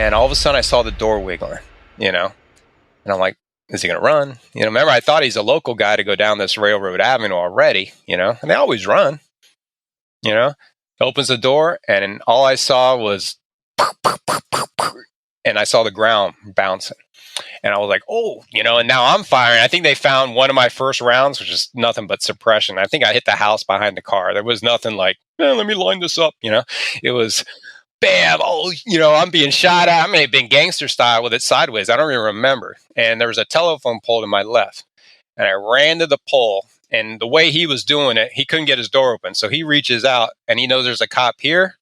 And all of a sudden I saw the door wiggling, and I'm like, is he going to run? Remember, I thought he's a local guy to go down this railroad avenue already, and they always run, opens the door, and all I saw was, and I saw the ground bouncing. And I was like, oh, and now I'm firing. I think they found one of my first rounds, which is nothing but suppression. I think I hit the house behind the car. There was nothing like, let me line this up. It was bam. Oh, I'm being shot at. I may have been gangster style with it sideways. I don't even remember. And there was a telephone pole to my left. And I ran to the pole. And the way he was doing it, he couldn't get his door open. So he reaches out and he knows there's a cop here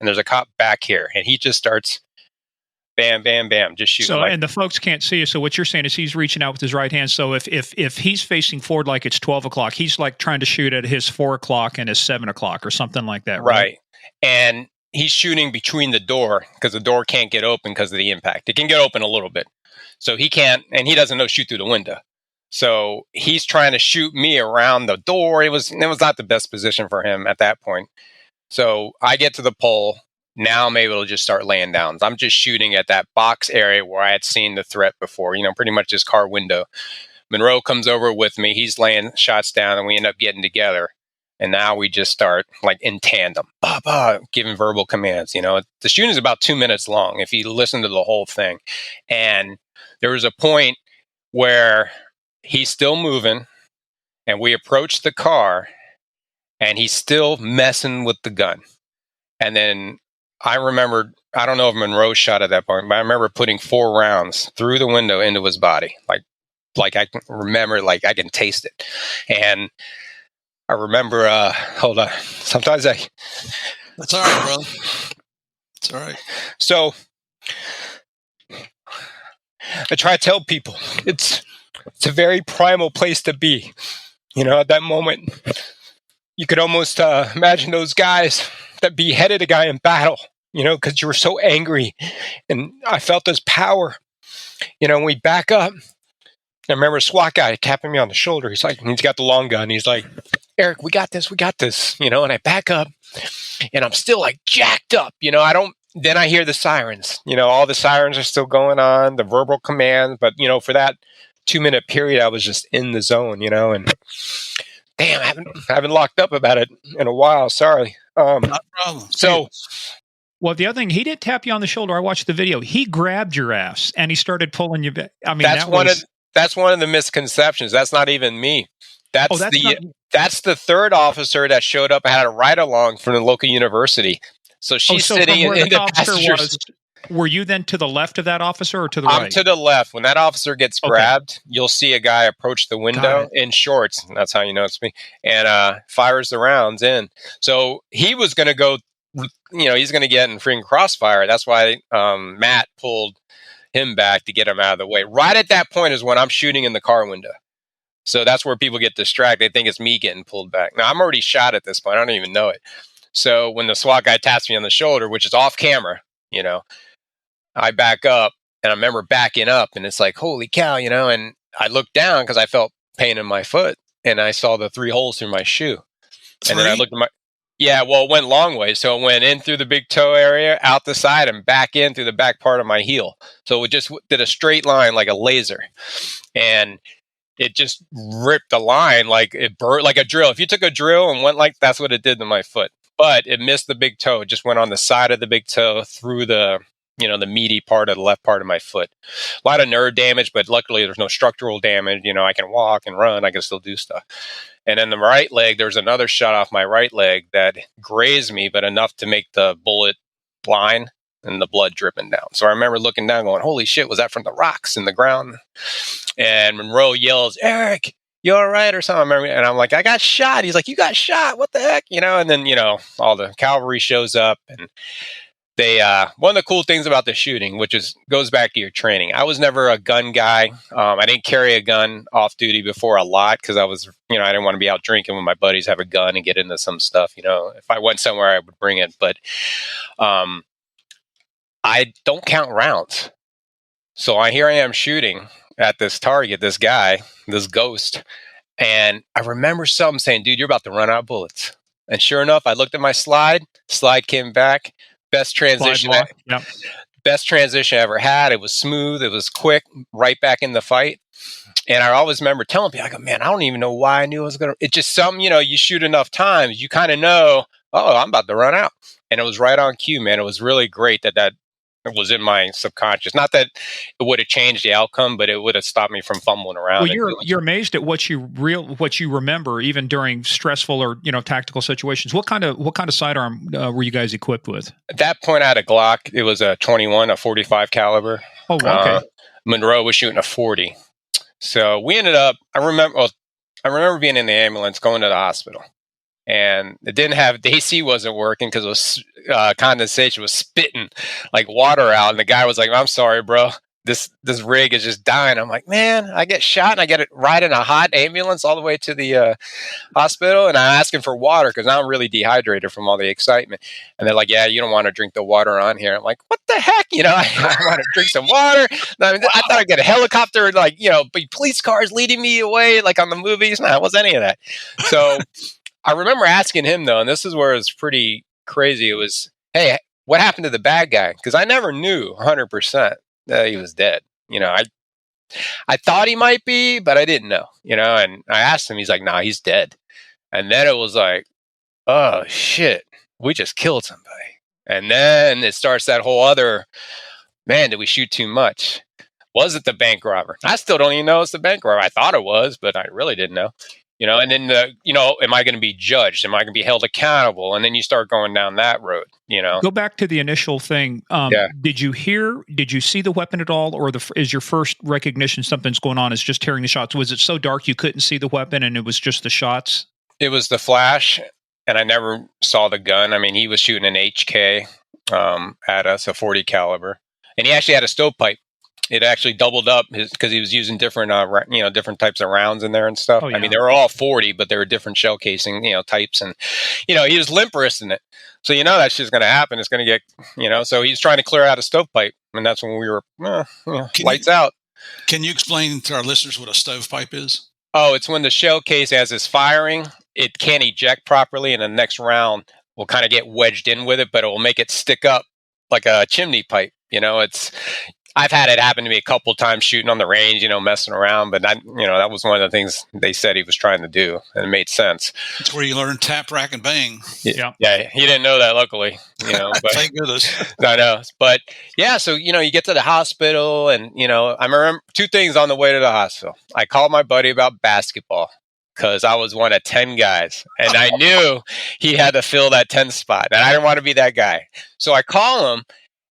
and there's a cop back here. And he just starts bam, bam, bam, just shooting. So, and the folks can't see you. So what you're saying is he's reaching out with his right hand. So if he's facing forward like it's 12 o'clock, he's like trying to shoot at his 4 o'clock and his 7 o'clock or something like that, right? And he's shooting between the door because the door can't get open because of the impact. It can get open a little bit. So he can't, and he doesn't know shoot through the window. So he's trying to shoot me around the door. It was not the best position for him at that point. So I get to the pole. Now I'm able to just start laying down. I'm just shooting at that box area where I had seen the threat before, pretty much his car window. Monroe comes over with me. He's laying shots down and we end up getting together. And now we just start like in tandem, giving verbal commands. The shooting is about 2 minutes long if you listen to the whole thing. And there was a point where he's still moving and we approach the car and he's still messing with the gun. And then I remember, I don't know if Monroe shot at that point, but I remember putting 4 rounds through the window into his body. Like I can remember, like I can taste it. And I remember, hold on. Sometimes That's all right, bro. It's all right. So I try to tell people it's a very primal place to be. At that moment, you could almost imagine those guys that beheaded a guy in battle, because you were so angry. And I felt this power, when we back up. I remember a SWAT guy tapping me on the shoulder. He's like, and he's got the long gun. He's like, Eric, we got this. And I back up and I'm still like jacked up, then I hear the sirens, all the sirens are still going on, the verbal commands. But, for that 2-minute period, I was just in the zone, and damn, I haven't locked up about it in a while. Sorry. Not a problem. So, well, the other thing, he didn't tap you on the shoulder. I watched the video. He grabbed your ass and he started pulling you back. I mean, that's one of the misconceptions. That's not even me. That's the third officer that showed up. I had a ride along from the local university. So she's sitting in the passenger. Were you then to the left of that officer or to the right? I'm to the left. When that officer gets grabbed, you'll see a guy approach the window in shorts. And that's how you know it's me. And fires the rounds in. So he was going to go, he's going to get in freaking crossfire. That's why Matt pulled him back to get him out of the way. Right at that point is when I'm shooting in the car window. So that's where people get distracted. They think it's me getting pulled back. Now, I'm already shot at this point. I don't even know it. So when the SWAT guy taps me on the shoulder, which is off camera, I back up and I remember backing up and it's like, holy cow, and I looked down because I felt pain in my foot and I saw the 3 holes through my shoe. And then I looked at it went long way. So it went in through the big toe area, out the side and back in through the back part of my heel. So it just did a straight line like a laser. And it just ripped a line like it burnt like a drill. If you took a drill and went that's what it did to my foot. But it missed the big toe. It just went on the side of the big toe through the the meaty part of the left part of my foot. A lot of nerve damage, but luckily there's no structural damage. I can walk and run. I can still do stuff. And then the right leg, there's another shot off my right leg that grazed me, but enough to make the bullet blind and the blood dripping down. So I remember looking down going, holy shit, was that from the rocks in the ground? And Monroe yells, Eric, you all right or something? And I'm like, I got shot. He's like, you got shot. What the heck? And then, all the cavalry shows up and they, one of the cool things about the shooting, which goes back to your training. I was never a gun guy. I didn't carry a gun off duty before a lot because I was, I didn't want to be out drinking when my buddies have a gun and get into some stuff. If I went somewhere, I would bring it. But I don't count rounds. So here I am shooting at this target, this guy, this ghost. And I remember something saying, dude, you're about to run out of bullets. And sure enough, I looked at my slide came back. Best transition best transition I ever had. It was smooth. It was quick, right back in the fight. And I always remember telling people, I go, man, I don't even know why I knew I was going to. It's just you shoot enough times, you kind of know, oh, I'm about to run out. And it was right on cue, man. It was really great that was in my subconscious. Not that it would have changed the outcome, but it would have stopped me from fumbling around. Well, you're amazed at what you remember, even during stressful or tactical situations. What kind of sidearm were you guys equipped with? At that point, I had a Glock. It was a 21, a 45 caliber. Oh, okay. Monroe was shooting a 40. So we ended up. I remember being in the ambulance going to the hospital. And it didn't have, the AC wasn't working because it was condensation was spitting like water out. And the guy was like, I'm sorry, bro. This rig is just dying. I'm like, man, I get shot and I get it right in a hot ambulance all the way to the hospital. And I'm asking for water because I'm really dehydrated from all the excitement. And they're like, yeah, you don't want to drink the water on here. I'm like, what the heck? I want to drink some water. I thought I'd get a helicopter, police cars leading me away like on the movies. No, it wasn't any of that. So I remember asking him, though, and this is where it was pretty crazy. It was, hey, what happened to the bad guy? Because I never knew 100% that he was dead. I thought he might be, but I didn't know, and I asked him, he's like, nah, he's dead. And then it was like, oh, shit, we just killed somebody. And then it starts that whole other, man, did we shoot too much? Was it the bank robber? I still don't even know it's the bank robber. I thought it was, but I really didn't know. And then am I going to be judged? Am I going to be held accountable? And then you start going down that road, Go back to the initial thing. Yeah. Did you see the weapon at all? Or is your first recognition something's going on is just hearing the shots? Was it so dark you couldn't see the weapon and it was just the shots? It was the flash and I never saw the gun. I mean, he was shooting an HK at us, a 40 caliber. And he actually had a stovepipe. It actually doubled up because he was using different, different types of rounds in there and stuff. Oh, yeah. I mean, they were all 40, but they were different shell casing, types. And, he was limp wristing it. So, that's just going to happen. It's going to get, so he's trying to clear out a stovepipe. And that's when we were lights out. Can you explain to our listeners what a stovepipe is? Oh, it's when the shell case, as it's firing, it can't eject properly. And the next round will kind of get wedged in with it, but it will make it stick up like a chimney pipe. I've had it happen to me a couple times shooting on the range, messing around. But that was one of the things they said he was trying to do, and it made sense. It's where you learn tap, rack, and bang. Yeah, he didn't know that, luckily. But, thank goodness. I know, but yeah. So you get to the hospital, and I remember two things on the way to the hospital. I called my buddy about basketball because I was one of 10 guys, and I knew he had to fill that 10 spot, and I didn't want to be that guy. So I call him.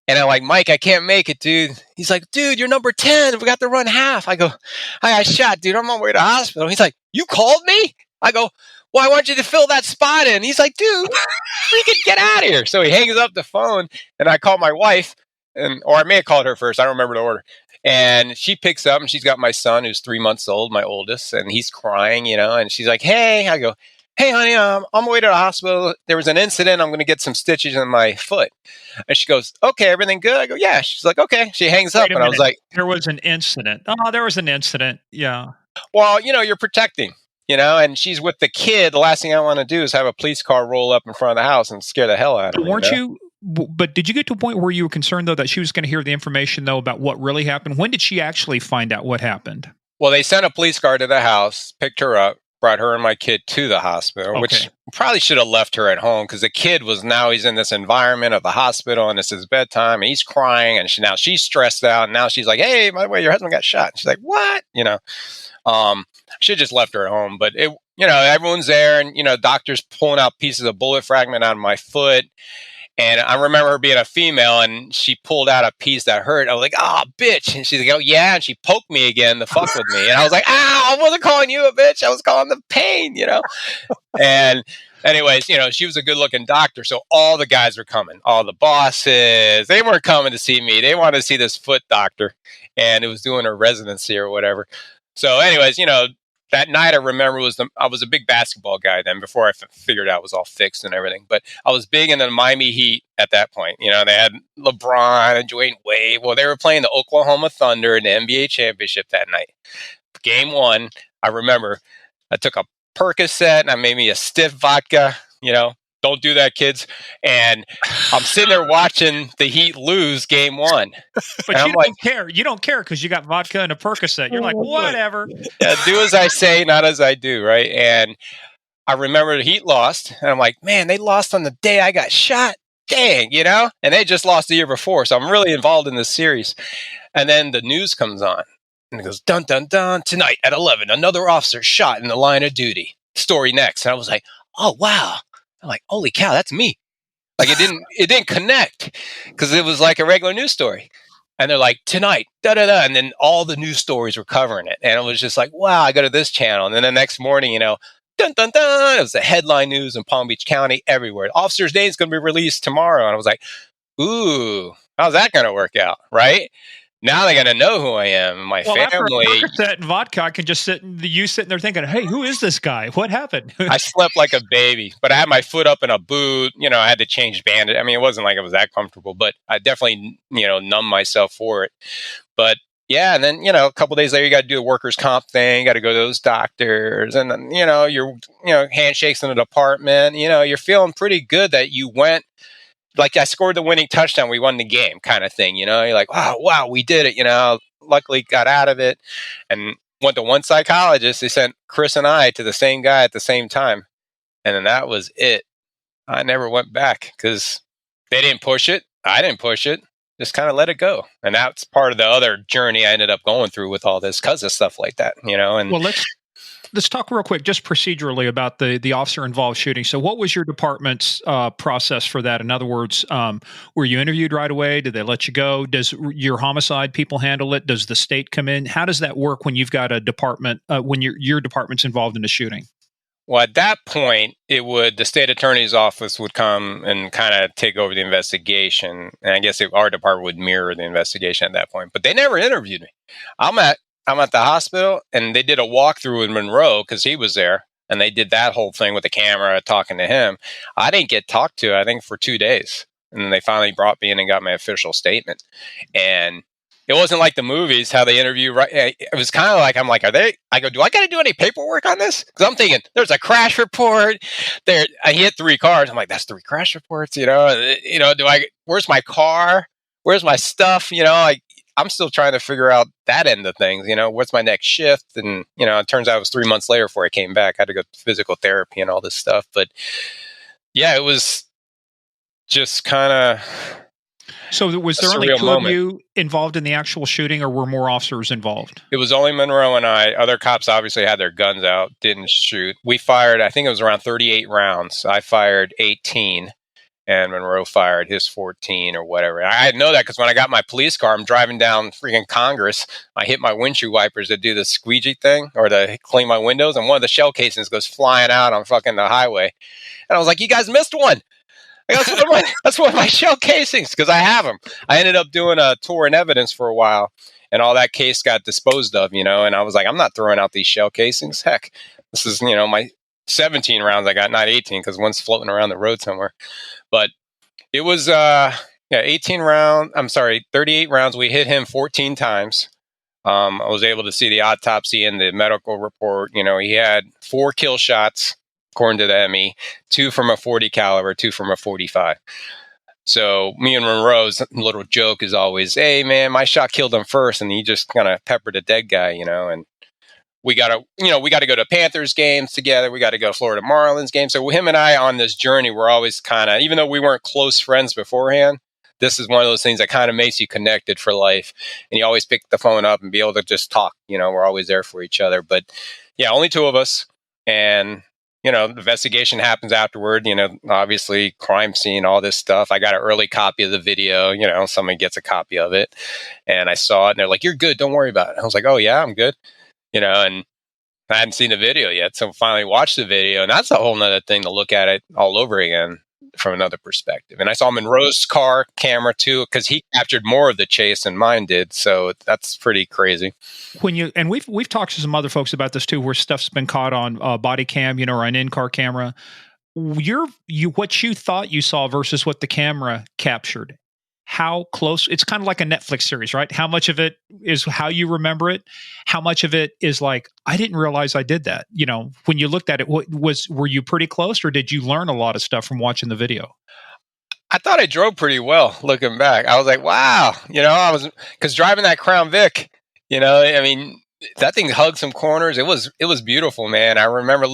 And I'm like, Mike, I can't make it, dude. He's like, dude, you're number 10. We got to run half. I go, I got shot, dude. I'm on my way to the hospital. He's like, you called me? I go, well, I want you to fill that spot in. He's like, dude, freaking get out of here. So he hangs up the phone, and I call my wife, or I may have called her first. I don't remember the order. And she picks up, and she's got my son, who's 3 months old, my oldest, and he's crying, and she's like, hey. I go, hey, honey, I'm on my way to the hospital. There was an incident. I'm going to get some stitches in my foot. And she goes, okay, everything good? I go, yeah. She's like, okay. She hangs up, and I was like, there was an incident. Oh, there was an incident. Yeah. Well, you're protecting, and she's with the kid. The last thing I want to do is have a police car roll up in front of the house and scare the hell out of her. Weren't you? But did you get to a point where you were concerned, though, that she was going to hear the information, though, about what really happened? When did she actually find out what happened? Well, they sent a police car to the house, picked her up, brought her and my kid to the hospital, okay. Which probably should have left her at home because the kid he's in this environment of the hospital and it's his bedtime and he's crying and she's stressed out. And now she's like, hey, by the way, your husband got shot. And she's like, what? Should have just left her at home. But everyone's there and, doctors pulling out pieces of bullet fragment out of my foot. And I remember her being a female, and she pulled out a piece that hurt. I was like, oh, bitch. And she's like, oh, yeah. And she poked me again to fuck with me. And I was like, ow, I wasn't calling you a bitch. I was calling the pain, And anyways, she was a good-looking doctor. So all the guys were coming. All the bosses. They weren't coming to see me. They wanted to see this foot doctor. And it was doing her residency or whatever. So anyways, that night I remember I was a big basketball guy then before I figured out it was all fixed and everything. But I was big in the Miami Heat at that point. They had LeBron and Dwayne Wade. Well, they were playing the Oklahoma Thunder in the NBA championship that night. Game 1, I remember I took a Percocet and I made me a stiff vodka, don't do that, kids. And I'm sitting there watching the Heat lose game 1. But you don't care. You don't care because you got vodka and a Percocet. You're like, whatever. Yeah, do as I say, not as I do, right? And I remember the Heat lost, and I'm like, man, they lost on the day I got shot. Dang, and they just lost the year before. So I'm really involved in this series. And then the news comes on, and it goes, dun, dun, dun, tonight at 11, another officer shot in the line of duty. Story next. And I was like, oh, wow. I'm like, holy cow, that's me. Like it didn't connect because it was like a regular news story. And they're like, tonight, da-da-da. And then all the news stories were covering it. And it was just like, wow, I go to this channel. And then the next morning, dun, dun, dun. It was the headline news in Palm Beach County everywhere. The officer's name is going to be released tomorrow. And I was like, ooh, how's that going to work out? Right? Now they're going to know who I am and my family. After Percocet and vodka, I can just sitting there thinking, hey, who is this guy? What happened? I slept like a baby, but I had my foot up in a boot. I had to change bandage. I mean, it wasn't like it was that comfortable, but I definitely, numbed myself for it. But yeah, and then, a couple of days later, you got to do a workers' comp thing, got to go to those doctors, and then, you're, handshakes in the department, you're feeling pretty good that you went, like I scored the winning touchdown, we won the game kind of thing, you're like, wow, we did it, luckily got out of it, and went to one psychologist. They sent Chris and I to the same guy at the same time, and then that was it. I never went back because they didn't push it. I didn't push it. Just kind of let it go. And that's part of the other journey I ended up going through with all this because of stuff like that, and well, let's talk real quick, just procedurally about the officer involved shooting. So what was your department's process for that? In other words, were you interviewed right away? Did they let you go? Does your homicide people handle it? Does the state come in? How does that work when you've got a department, when your department's involved in a shooting? Well, at that point, the state attorney's office would come and kind of take over the investigation. And I guess our department would mirror the investigation at that point. But they never interviewed me. I'm at the hospital, and they did a walkthrough in Monroe because he was there. And they did that whole thing with the camera talking to him. I didn't get talked to, I think, for 2 days. And then they finally brought me in and got my official statement. And it wasn't like the movies, how they interview. Right? It was kind of like, I'm like, I go, do I got to do any paperwork on this? Because I'm thinking, there's a crash report. I hit 3 cars. I'm like, that's 3 crash reports. Where's my car? Where's my stuff? I'm still trying to figure out that end of things. What's my next shift? And, it turns out it was 3 months later before I came back. I had to go to physical therapy and all this stuff. But yeah, it was just kind of. So was there only 2 of you involved in the actual shooting, or were more officers involved? It was only Monroe and I. Other cops obviously had their guns out, didn't shoot. We fired, I think it was around 38 rounds. I fired 18, and Monroe fired his 14 or whatever. I know that because when I got my police car, I'm driving down freaking Congress. I hit my windshield wipers to do the squeegee thing or to clean my windows, and one of the shell casings goes flying out on fucking the highway. And I was like, you guys missed one. That's one of my shell casings because I have them. I ended up doing a tour in evidence for a while, and all that case got disposed of, and I was like, I'm not throwing out these shell casings. Heck, this is, my 17 rounds I got, not 18, because one's floating around the road somewhere. But it was, 38 rounds. We hit him 14 times. I was able to see the autopsy and the medical report. He had 4 kill shots. According to the ME, 2 from a 40 caliber, 2 from a 45. So me and Monroe's little joke is always, hey man, my shot killed him first, and he just kind of peppered a dead guy, and we got to go to Panthers games together. We got to go to Florida Marlins games. So him and I on this journey, we're always kind of, even though we weren't close friends beforehand, this is one of those things that kind of makes you connected for life. And you always pick the phone up and be able to just talk, we're always there for each other. But yeah, only 2 of us. And the investigation happens afterward, obviously crime scene, all this stuff. I got an early copy of the video, somebody gets a copy of it, and I saw it and they're like, you're good. Don't worry about it. I was like, oh yeah, I'm good. And I hadn't seen the video yet. So finally watched the video, and that's a whole nother thing to look at it all over again from another perspective. And I saw Monroe's car camera too, because he captured more of the chase than mine did. So that's pretty crazy. And we've talked to some other folks about this too, where stuff's been caught on body cam, or an in-car camera. What you thought you saw versus what the camera captured. how close, it's kind of like a Netflix series, right? How much of it is how you remember it? How much of it is like, I didn't realize I did that. When you looked at it, were you pretty close, or did you learn a lot of stuff from watching the video? I thought I drove pretty well looking back. I was like, wow, because driving that Crown Vic, I mean, that thing hugged some corners. It was beautiful, man. I remember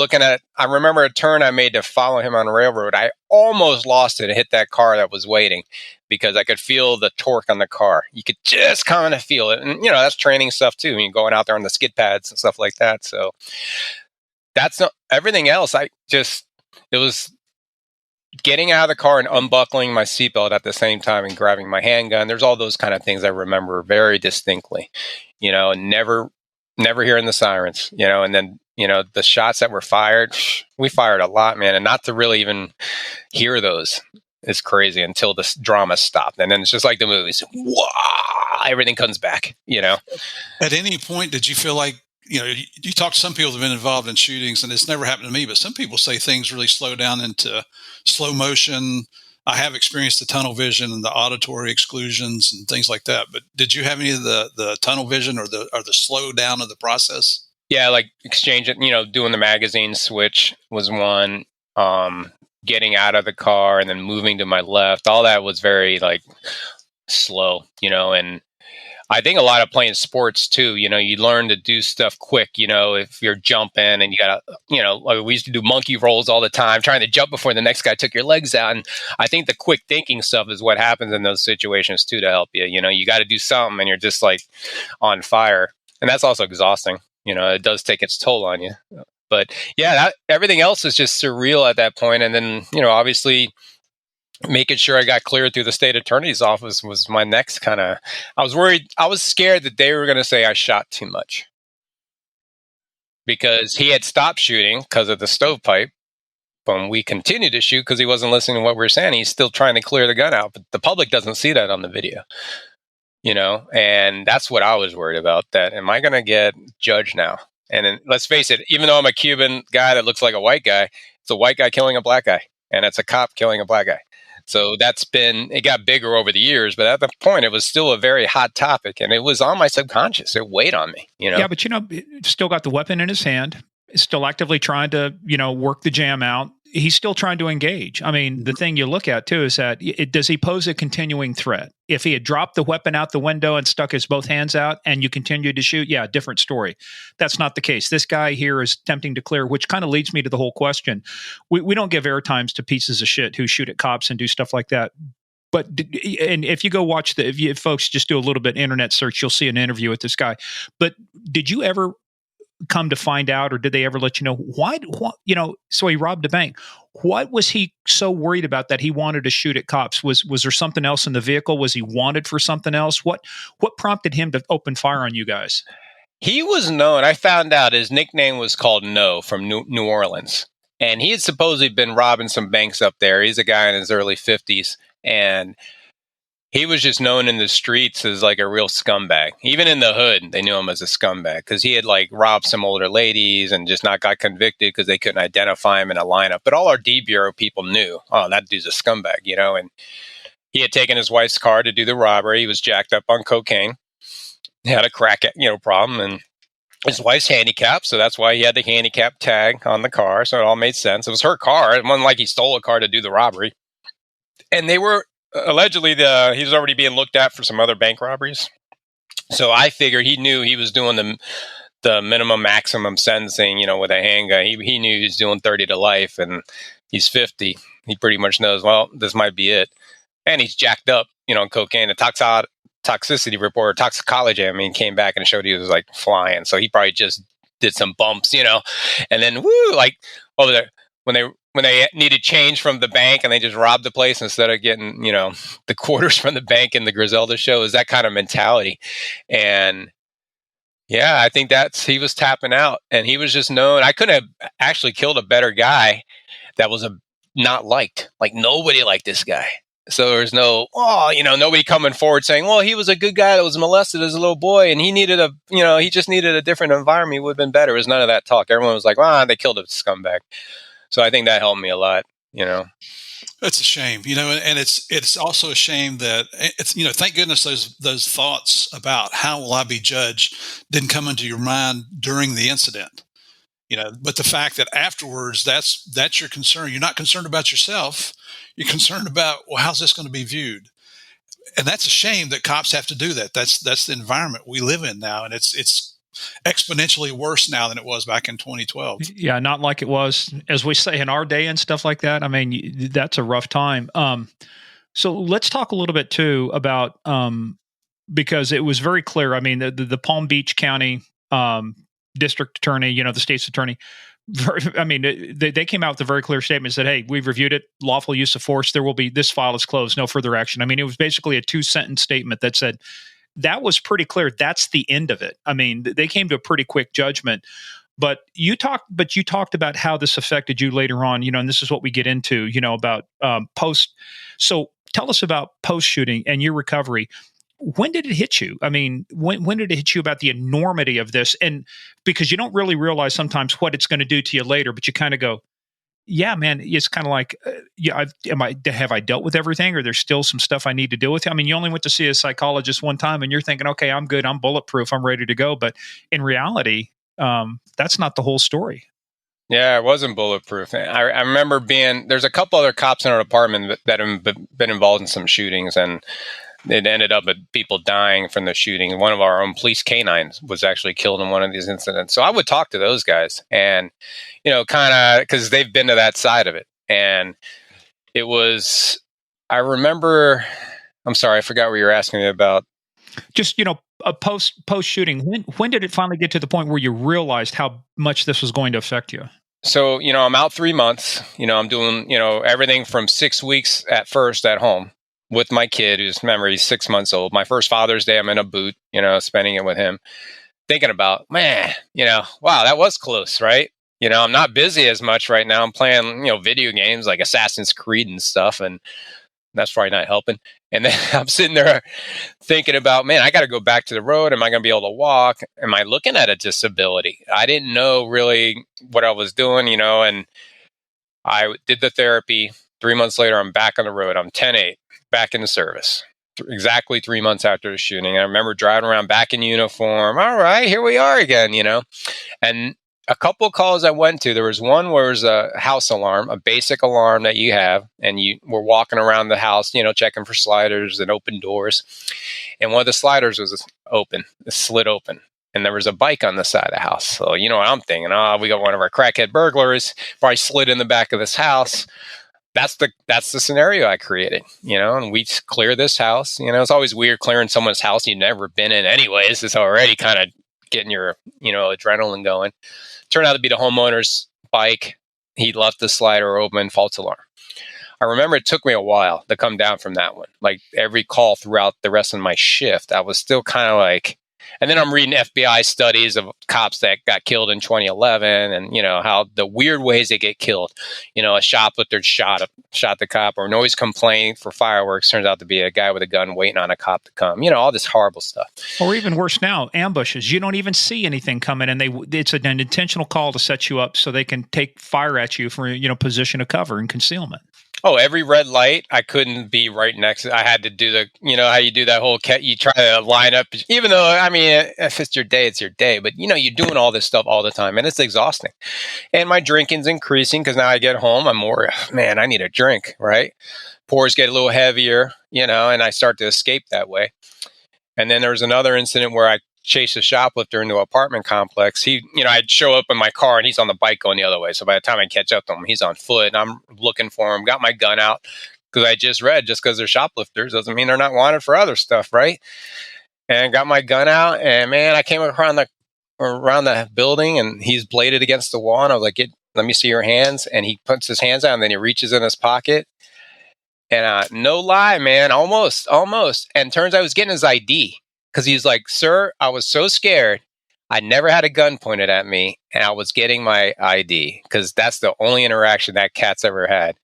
a turn I made to follow him on the railroad. I almost lost it and hit that car that was waiting because I could feel the torque on the car. You could just kind of feel it. And, that's training stuff too. I mean, going out there on the skid pads and stuff like that. So that's not everything else. It was getting out of the car and unbuckling my seatbelt at the same time and grabbing my handgun. There's all those kind of things I remember very distinctly, and never hearing the sirens, and then, the shots that were fired, we fired a lot, man. And not to really even hear those is crazy until the drama stopped. And then it's just like the movies. Wow, everything comes back, At any point, did you feel like, you talk to some people that have been involved in shootings, and it's never happened to me, but some people say things really slow down into slow motion. I have experienced the tunnel vision and the auditory exclusions and things like that. But did you have any of the tunnel vision or the slow down of the process? Yeah, like exchanging, doing the magazine switch was one. Getting out of the car and then moving to my left, all that was very slow, and I think a lot of playing sports too, you learn to do stuff quick, if you're jumping and you gotta, like we used to do monkey rolls all the time, trying to jump before the next guy took your legs out. And I think the quick thinking stuff is what happens in those situations too, to help you. You got to do something and you're just like on fire. And that's also exhausting. It does take its toll on you. But yeah, everything else is just surreal at that point. And then, obviously, making sure I got cleared through the state attorney's office was my next kind of. I was scared that they were going to say I shot too much because he had stopped shooting because of the stovepipe. But we continued to shoot because he wasn't listening to what we were saying. He's still trying to clear the gun out, but the public doesn't see that on the video, and that's what I was worried about. That am I going to get judged now? And then, let's face it, even though I'm a Cuban guy that looks like a white guy, it's a white guy killing a black guy, and it's a cop killing a black guy. So it got bigger over the years, but at the point, it was still a very hot topic, and it was on my subconscious. It weighed on me, Yeah, but still got the weapon in his hand, still actively trying to, work the jam out. He's still trying to engage. I mean, the thing you look at too is that does he pose a continuing threat? If he had dropped the weapon out the window and stuck his both hands out and you continued to shoot, yeah, different story. That's not the case. This guy here is attempting to clear, which kind of leads me to the whole question. We don't give airtimes to pieces of shit who shoot at cops and do stuff like that. But and if you go watch if folks just do a little bit internet search, you'll see an interview with this guy. But did you ever come to find out, or did they ever let you know why, so he robbed a bank? What was he so worried about that he wanted to shoot at cops? Was there something else in the vehicle? Was he wanted for something else? What prompted him to open fire on you guys? He was known. I found out his nickname was called No from New Orleans. And he had supposedly been robbing some banks up there. He's a guy in his early 50s. And he was just known in the streets as like a real scumbag. Even in the hood, they knew him as a scumbag because he had robbed some older ladies and just not got convicted because they couldn't identify him in a lineup. But all our D Bureau people knew, oh, that dude's a scumbag, and he had taken his wife's car to do the robbery. He was jacked up on cocaine. He had a crack, problem, and his wife's handicapped, so that's why he had the handicap tag on the car. So it all made sense. It was her car. It wasn't like he stole a car to do the robbery. And they were allegedly he was already being looked at for some other bank robberies. So I figure he knew he was doing the minimum maximum sentencing, with a handgun. He knew he was doing 30 to life, and he's 50. He pretty much knows, well, this might be it. And he's jacked up, on cocaine. The toxicity report, toxicology, came back and showed he was flying. So he probably just did some bumps, and then over there when they needed change from the bank and they just robbed the place instead of getting, the quarters from the bank in the Griselda show, is that kind of mentality. And yeah, I think he was tapping out, and he was just known. I couldn't have actually killed a better guy that was not liked. Nobody liked this guy. So there was nobody coming forward saying, well, he was a good guy that was molested as a little boy and he just needed a different environment. He would have been better. It was none of that talk. Everyone was like, they killed a scumbag. So I think that helped me a lot, It's a shame, and it's also a shame that it's, thank goodness those thoughts about how will I be judged didn't come into your mind during the incident. But the fact that afterwards, that's your concern. You're not concerned about yourself. You're concerned about, well, how's this going to be viewed? And that's a shame that cops have to do that. That's the environment we live in now, and it's exponentially worse now than it was back in 2012. Yeah, not like it was, as we say, in our day and stuff like that. I mean, that's a rough time. So let's talk a little bit too about because it was very clear. I mean, the Palm Beach County district attorney, the state's attorney, I mean, they came out with a very clear statement, said, hey, we've reviewed it, lawful use of force. There will be, this file is closed, no further action. I mean, it was basically a 2-sentence statement that said, that was pretty clear. That's the end of it. I mean, they came to a pretty quick judgment. But you talked about how this affected you later on, and this is what we get into, about post. So tell us about post shooting and your recovery. When did it hit you? I mean, when did it hit you about the enormity of this? And because you don't really realize sometimes what it's going to do to you later, but you kind of go, yeah, man, it's kind of like, have I dealt with everything, or there's still some stuff I need to deal with? I mean, you only went to see a psychologist one time and you're thinking, okay, I'm good. I'm bulletproof. I'm ready to go. But in reality, that's not the whole story. Yeah, it wasn't bulletproof. I remember there's a couple other cops in our department that have been involved in some shootings, and it ended up with people dying from the shooting. One of our own police canines was actually killed in one of these incidents. So I would talk to those guys and, kind of, because they've been to that side of it. And it was, I remember, I'm sorry, I forgot what you were asking me about. Just, a post shooting. When did it finally get to the point where you realized how much this was going to affect you? So, I'm out 3 months, I'm doing, everything from 6 weeks at first at home with my kid, remember, he's 6 months old. My first Father's Day, I'm in a boot, spending it with him, thinking about, man, wow, that was close, right? I'm not busy as much right now. I'm playing, video games like Assassin's Creed and stuff, and that's probably not helping. And then I'm sitting there thinking about, man, I got to go back to the road. Am I going to be able to walk? Am I looking at a disability? I didn't know really what I was doing, and I did the therapy. 3 months later, I'm back on the road. I'm 10-8, back in the service. Exactly 3 months after the shooting. I remember driving around back in uniform. All right, here we are again, And a couple of calls I went to, there was one where it was a house alarm, a basic alarm that you have, and you were walking around the house, checking for sliders and open doors. And one of the sliders was open, it slid open. And there was a bike on the side of the house. So, what I'm thinking, we got one of our crackhead burglars, probably slid in the back of this house. That's the scenario I created, and we clear this house. It's always weird clearing someone's house you've never been in anyways. It's already kind of getting your, adrenaline going. Turned out to be the homeowner's bike. He left the slider open, false alarm. I remember it took me a while to come down from that one. Like every call throughout the rest of my shift, I was still kind of like, and then I'm reading FBI studies of cops that got killed in 2011 and, how the weird ways they get killed. A shoplifter shot the cop, or noise complaint for fireworks turns out to be a guy with a gun waiting on a cop to come. All this horrible stuff. Or even worse now, ambushes. You don't even see anything coming, and it's an intentional call to set you up so they can take fire at you for, position of cover and concealment. Oh, every red light, I couldn't be right next to it. I had to do how you do that whole you try to line up, even though, I mean, if it's your day, it's your day. But, you're doing all this stuff all the time, and it's exhausting. And my drinking's increasing because now I get home, I'm more, man, I need a drink, right? Pores get a little heavier, and I start to escape that way. And then there was another incident where I chased a shoplifter into an apartment complex. I'd show up in my car and he's on the bike going the other way. So by the time I catch up to him, he's on foot and I'm looking for him, got my gun out because I just read just because they're shoplifters doesn't mean they're not wanted for other stuff, right? And got my gun out and man, I came around the building and he's bladed against the wall and I was like, let me see your hands. And he puts his hands out and then he reaches in his pocket. And no lie, man, almost. And turns out I was getting his ID. Because he's like, sir, I was so scared. I never had a gun pointed at me, and I was getting my ID because that's the only interaction that cat's ever had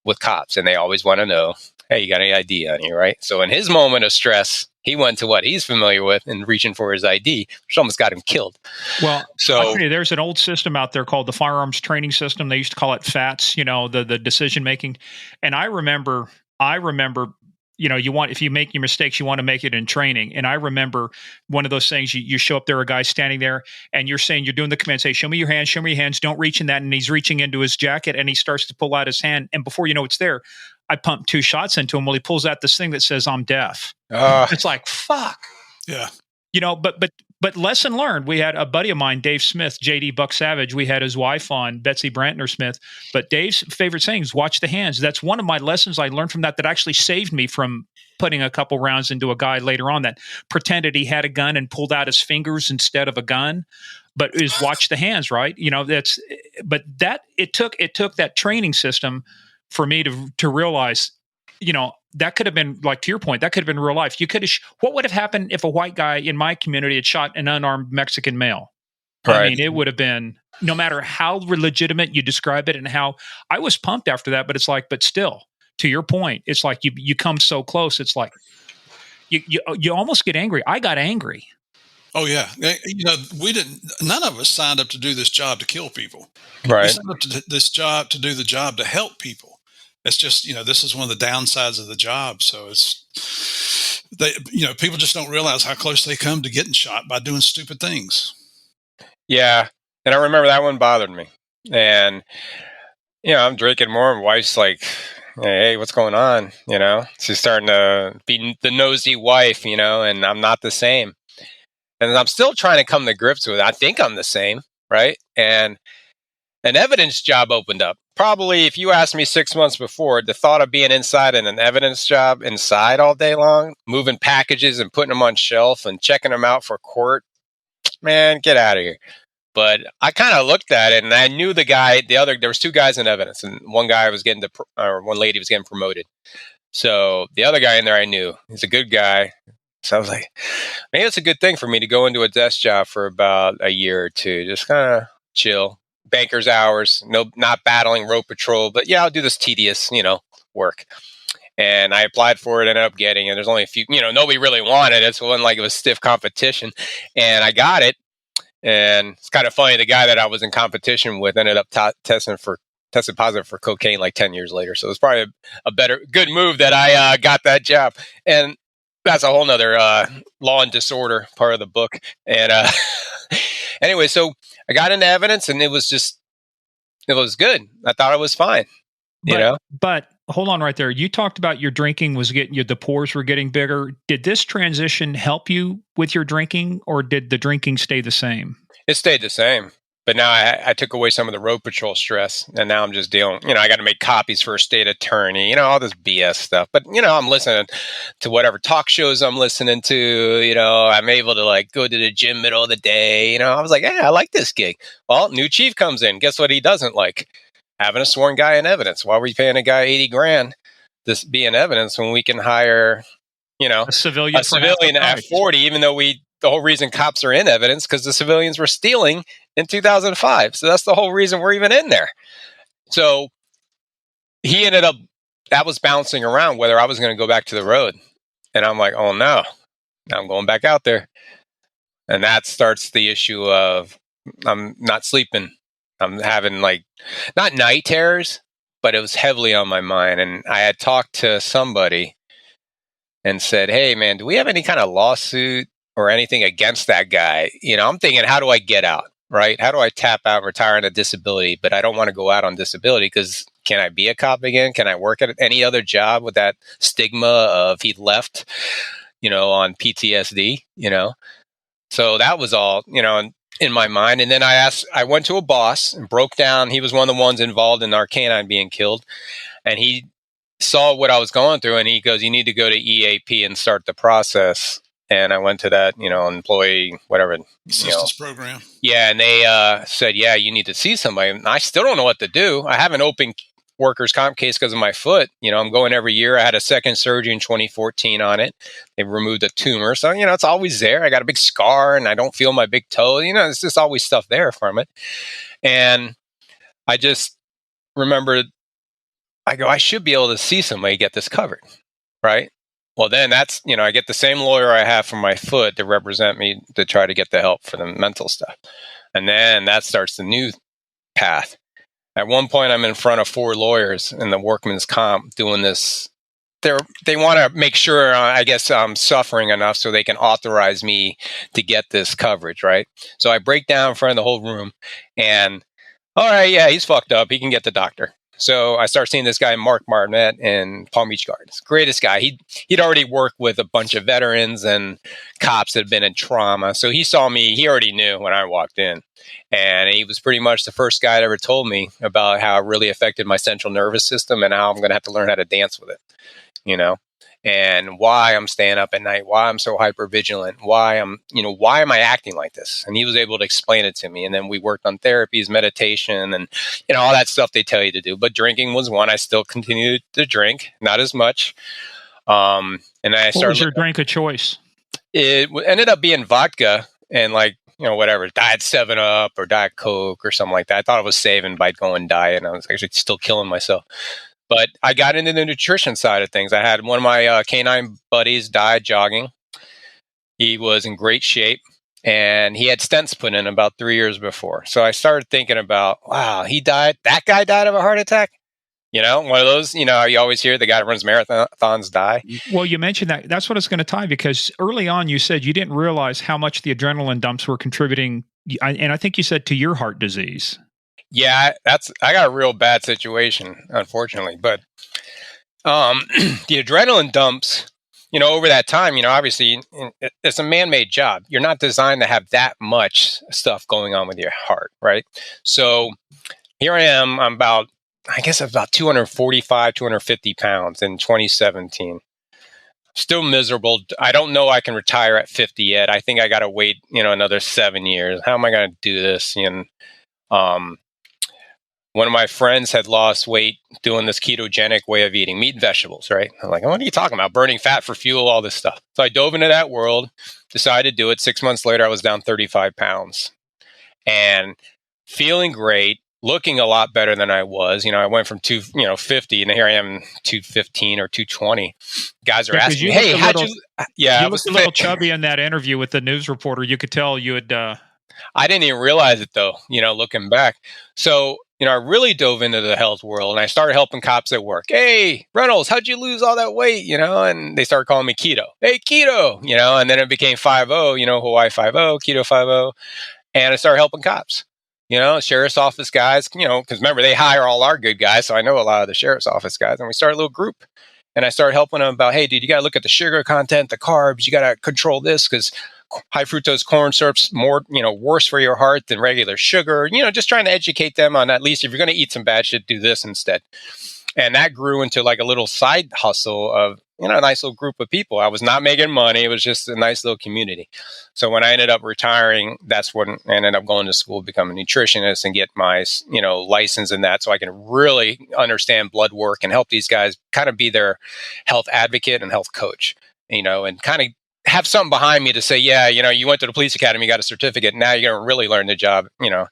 with cops, and they always want to know hey, you got any ID on you, right? So in his moment of stress, he went to what he's familiar with and reaching for his ID, which almost got him killed. Well, so I'll tell you, there's an old system out there called the firearms training system. They used to call it FATS, the decision making. And I remember, if you make your mistakes, you want to make it in training. And I remember one of those things, you show up there, a guy standing there, and you're saying, you're doing the command, say, show me your hands, don't reach in that. And he's reaching into his jacket and he starts to pull out his hand. And before you know it's there, I pump 2 shots into him. Well, he pulls out this thing that says, I'm deaf. It's like, fuck. Yeah. But lesson learned. We had a buddy of mine, Dave Smith, JD Buck Savage. We had his wife on, Betsy Brantner Smith. But Dave's favorite saying is watch the hands. That's one of my lessons I learned from that actually saved me from putting a couple rounds into a guy later on that pretended he had a gun and pulled out his fingers instead of a gun. But is watch the hands, right? It took that training system for me to realize, that could have been, like, to your point, that could have been real life. What would have happened if a white guy in my community had shot an unarmed Mexican male? Right. I mean, it would have been, no matter how legitimate you describe it and how I was pumped after that, but it's like, but still, to your point, it's like you come so close. It's like you almost get angry. I got angry. Oh yeah. None of us signed up to do this job to kill people. Right. We signed up to this job to do the job to help people. It's just, this is one of the downsides of the job. So people just don't realize how close they come to getting shot by doing stupid things. Yeah. And I remember that one bothered me. And, I'm drinking more and wife's like, hey, what's going on? She's starting to be the nosy wife, and I'm not the same. And I'm still trying to come to grips with it. I think I'm the same. Right. And an evidence job opened up. Probably, if you asked me 6 months before, the thought of being inside in an evidence job inside all day long, moving packages and putting them on shelf and checking them out for court, man, get out of here. But I kind of looked at it and I knew the guy, there was 2 guys in evidence and one lady was getting promoted. So the other guy in there I knew. He's a good guy. So I was like, maybe it's a good thing for me to go into a desk job for about a year or 2, just kind of chill. Banker's hours, not battling road patrol, but yeah, I'll do this tedious, work. And I applied for it, ended up getting it. There's only a few, nobody really wanted it. So it wasn't like it was stiff competition. And I got it. And it's kind of funny. The guy that I was in competition with ended up tested positive for cocaine like 10 years later. So it was probably a good move that I got that job. And that's a whole nother law and disorder part of the book. And anyway, so I got into evidence and it was good. I thought it was fine, But hold on right there. You talked about your drinking the pores were getting bigger. Did this transition help you with your drinking or did the drinking stay the same? It stayed the same. But now I took away some of the road patrol stress, and now I'm just dealing, I got to make copies for a state attorney, all this BS stuff. But, I'm listening to whatever talk shows I'm listening to, I'm able to go to the gym middle of the day. I was like, hey, I like this gig. Well, new chief comes in. Guess what he doesn't like? Having a sworn guy in evidence. Why are we paying a guy $80,000 to be in evidence when we can hire, a civilian at 40, even though the whole reason cops are in evidence because the civilians were stealing in 2005. So that's the whole reason we're even in there. So he ended up, that was bouncing around whether I was going to go back to the road. And I'm like, oh no, now I'm going back out there. And that starts the issue of I'm not sleeping. I'm having not night terrors, but it was heavily on my mind. And I had talked to somebody and said, hey man, do we have any kind of lawsuit or anything against that guy? I'm thinking, how do I get out, right? How do I tap out and retire on a disability? But I don't want to go out on disability because can I be a cop again? Can I work at any other job with that stigma of he left, on PTSD, So that was all, in my mind. And then I went to a boss and broke down. He was one of the ones involved in our canine being killed. And he saw what I was going through and he goes, you need to go to EAP and start the process. And I went to that, employee, whatever. Assistance program. Yeah. And they said, yeah, you need to see somebody. And I still don't know what to do. I have an open workers' comp case because of my foot. I'm going every year. I had a second surgery in 2014 on it. They removed a tumor. So, it's always there. I got a big scar and I don't feel my big toe. It's just always stuff there from it. And I just remember I go, I should be able to see somebody get this covered, right? Well, then that's, I get the same lawyer I have for my foot to represent me to try to get the help for the mental stuff. And then that starts the new path. At one point, I'm in front of 4 lawyers in the workman's comp doing this. They want to make sure, I guess, I'm suffering enough so they can authorize me to get this coverage, right? So I break down in front of the whole room and, all right, yeah, he's fucked up. He can get the doctor. So I start seeing this guy, Mark Martinet, in Palm Beach Gardens. Greatest guy. He'd already worked with a bunch of veterans and cops that had been in trauma. So he saw me. He already knew when I walked in. And he was pretty much the first guy that ever told me about how it really affected my central nervous system and how I'm going to have to learn how to dance with it, and why I'm staying up at night, why I'm so hyper vigilant, why am I acting like this? And he was able to explain it to me. And then we worked on therapies, meditation, and, all that stuff they tell you to do. But drinking was one. I still continued to drink, not as much. And I started. What was your drink of choice? It ended up being vodka and whatever, Diet 7-Up or Diet Coke or something like that. I thought I was saving by going diet, and I was actually still killing myself. But I got into the nutrition side of things. I had one of my canine buddies died jogging. He was in great shape, and he had stents put in about 3 years before. So I started thinking about, wow, he died. That guy died of a heart attack. One of those, you always hear the guy that runs marathons die. Well, you mentioned that. That's what it's going to tie, because early on you said you didn't realize how much the adrenaline dumps were contributing. And I think you said to your heart disease. Yeah, I got a real bad situation, unfortunately. But the adrenaline dumps, over that time, obviously it's a man-made job. You're not designed to have that much stuff going on with your heart, right? So here I am, I'm about 245, 250 pounds in 2017. Still miserable. I don't know I can retire at 50 yet. I think I got to wait, another 7 years. How am I going to do this? And one of my friends had lost weight doing this ketogenic way of eating meat and vegetables, right? I'm like, what are you talking about? Burning fat for fuel, all this stuff. So I dove into that world, decided to do it. 6 months later, I was down 35 pounds and feeling great, looking a lot better than I was. I went from 50 and here I am 215 or 220. Guys are asking me, hey, how'd you? Yeah, you looked a little chubby in that interview with the news reporter. You could tell you had. I didn't even realize it though, looking back. So, I really dove into the health world and I started helping cops at work. Hey, Reynolds, how'd you lose all that weight? And they started calling me keto. Hey, keto, and then it became 5-0, Hawaii 5-0, keto 5-0. And I started helping cops, sheriff's office guys, because remember, they hire all our good guys. So I know a lot of the sheriff's office guys. And we started a little group. And I started helping them about, hey, dude, you got to look at the sugar content, the carbs. You got to control this because high fructose corn syrup's more, worse for your heart than regular sugar. Just trying to educate them on, at least if you're going to eat some bad shit, do this instead. And that grew into like a little side hustle of, a nice little group of people. I was not making money. It was just a nice little community. So when I ended up retiring, that's when I ended up going to school, become a nutritionist and get my, license in that. So I can really understand blood work and help these guys kind of be their health advocate and health coach, and kind of have something behind me to say, yeah, you went to the police academy, you got a certificate. Now you're going to really learn the job, and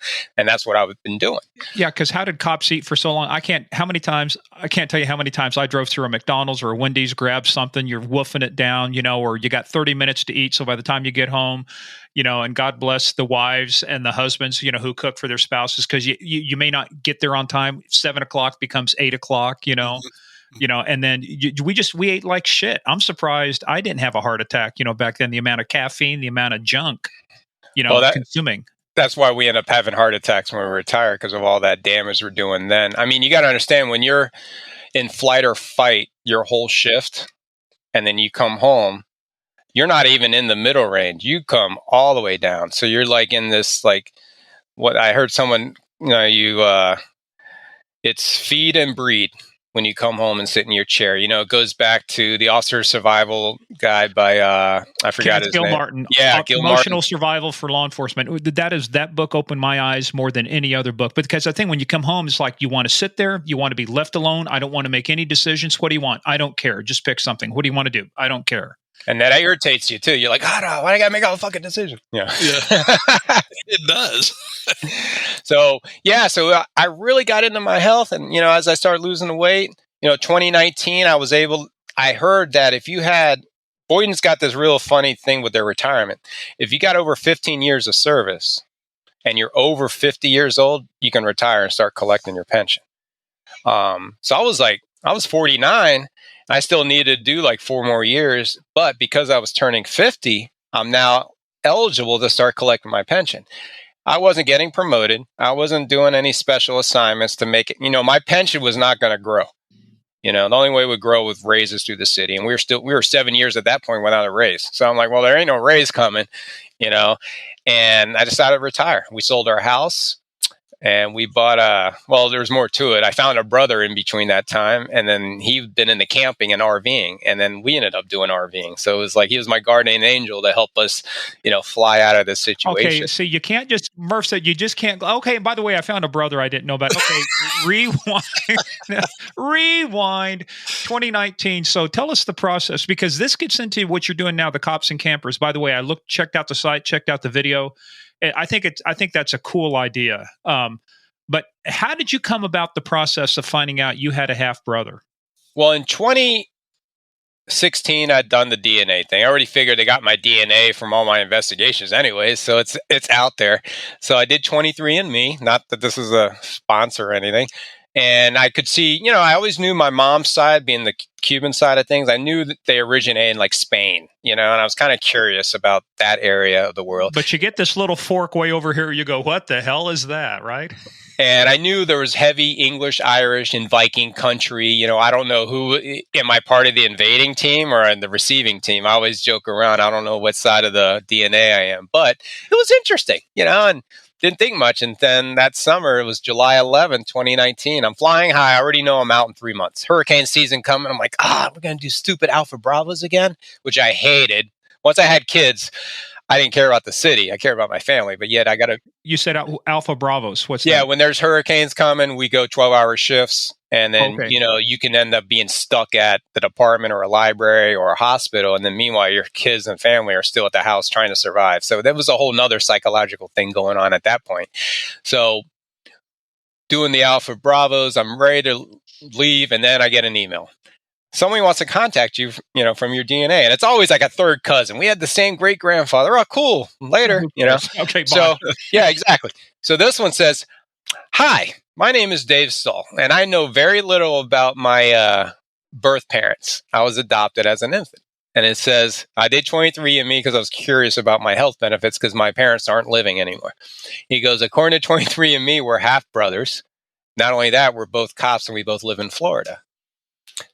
that's what I've been doing. Yeah. Cause how did cops eat for so long? I can't tell you how many times I drove through a McDonald's or a Wendy's, grabbed something, you're woofing it down, or you got 30 minutes to eat. So by the time you get home, and God bless the wives and the husbands, who cook for their spouses. Cause you may not get there on time. 7 o'clock becomes 8 o'clock, and then we ate like shit. I'm surprised I didn't have a heart attack, back then, the amount of caffeine, the amount of junk, consuming. That's why we end up having heart attacks when we retire, because of all that damage we're doing then. I mean, you got to understand, when you're in flight or fight your whole shift and then you come home, you're not even in the middle range. You come all the way down. So you're like in this, like what I heard someone, it's feed and breed. When you come home and sit in your chair, it goes back to the Officer Survival Guide by I forgot his name. Martin. Yeah, Gil Emotional Martin. Survival for Law Enforcement. That book opened my eyes more than any other book. But because I think when you come home, it's like you want to sit there, you want to be left alone. I don't want to make any decisions. What do you want? I don't care. Just pick something. What do you want to do? I don't care. And that irritates you too. You're like, why do I got to make all the fucking decisions? Yeah. It does. So I really got into my health, and as I started losing the weight, 2019, I heard that if you had, Boynton's got this real funny thing with their retirement. If you got over 15 years of service and you're over 50 years old, you can retire and start collecting your pension. So I was 49. I still needed to do like 4 more years, but because I was turning 50, I'm now eligible to start collecting my pension. I wasn't getting promoted. I wasn't doing any special assignments to make it, my pension was not going to grow. The only way it would grow with raises through the city. And we were 7 years at that point without a raise. So I'm like, well, there ain't no raise coming, and I decided to retire. We sold our house. And we bought there's more to it. I found a brother in between that time, and then he'd been into camping and RVing, and then we ended up doing RVing. So it was like he was my guardian angel to help us, fly out of this situation. Okay, so you can't just, Murph said you just can't, okay, and by the way, I found a brother I didn't know about. Okay, rewind, 2019. So tell us the process, because this gets into what you're doing now, the Cops and Campers. By the way, I checked out the site, checked out the video. I think that's a cool idea. But how did you come about the process of finding out you had a half brother? Well, in 2016, I'd done the DNA thing. I already figured they got my DNA from all my investigations anyway, so it's out there. So I did 23andMe, not that this is a sponsor or anything. And I could see, I always knew my mom's side, being the Cuban side of things. I knew that they originated in like Spain, and I was kind of curious about that area of the world. But you get this little fork way over here. You go, what the hell is that, right? And I knew there was heavy English, Irish, and Viking country. I don't know who, am I part of the invading team or in the receiving team? I always joke around. I don't know what side of the DNA I am, but it was interesting, and didn't think much. And then that summer, it was July 11th, 2019. I'm flying high. I already know I'm out in 3 months. Hurricane season coming. I'm like, we're going to do stupid Alpha Bravos again, which I hated. Once I had kids, I didn't care about the city. I care about my family, but yet I got to. You said Alpha Bravos. What's that? Yeah, when there's hurricanes coming, we go 12-hour shifts. And then, you can end up being stuck at the department or a library or a hospital. And then meanwhile, your kids and family are still at the house trying to survive. So that was a whole nother psychological thing going on at that point. So doing the Alpha Bravos, I'm ready to leave. And then I get an email. Someone wants to contact you, from your DNA. And it's always like a third cousin. We had the same great grandfather. Oh, cool. Later, Okay, bye. So, yeah, exactly. So this one says, hi, my name is Dave Stahl, and I know very little about my birth parents. I was adopted as an infant. And it says, I did 23andMe because I was curious about my health benefits because my parents aren't living anymore. He goes, according to 23andMe, we're half brothers. Not only that, we're both cops and we both live in Florida.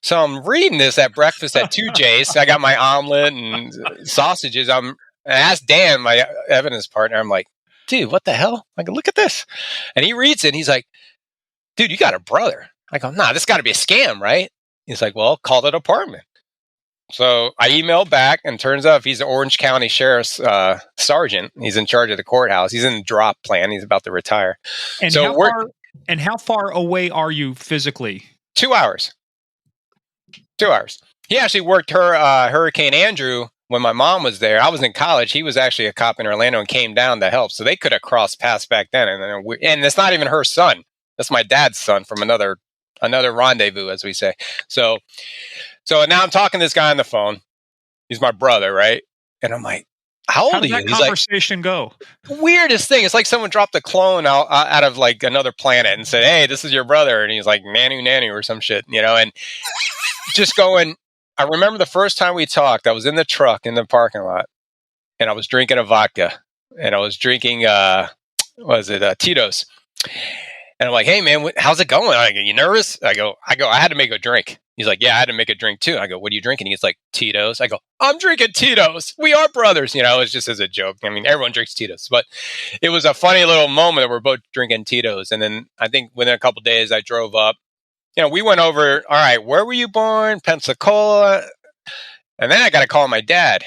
So I'm reading this at breakfast at 2J's. I got my omelet and sausages. I asked Dan, my evidence partner, I'm like, dude, what the hell? I go, look at this. And he reads it and he's like, dude, you got a brother. I go, nah, this got to be a scam, right? He's like, well, call the department. So I emailed back, and turns out he's the Orange County Sheriff's sergeant. He's in charge of the courthouse. He's in the drop plan. He's about to retire. And how far away are you physically? 2 hours. 2 hours. He actually worked Hurricane Andrew when my mom was there. I was in college. He was actually a cop in Orlando and came down to help. So they could have crossed paths back then. And it's not even her son. That's my dad's son from another rendezvous, as we say. So now I'm talking to this guy on the phone. He's my brother, right? And I'm like, how old are you? How did that conversation go? Weirdest thing. It's like someone dropped a clone out of like another planet and said, hey, this is your brother. And he's like, Nanu or some shit, and just going, I remember the first time we talked, I was in the truck in the parking lot and I was drinking a vodka and I was drinking, Tito's. And I'm like, hey man, how's it going? I go, you nervous? I go, I had to make a drink. He's like, yeah, I had to make a drink too. I go, what are you drinking? He's like, Tito's. I go, I'm drinking Tito's. We are brothers. It's just as a joke. I mean, everyone drinks Tito's, but it was a funny little moment that we're both drinking Tito's. And then I think within a couple of days I drove up, we went over, all right, where were you born? Pensacola. And then I got to call my dad.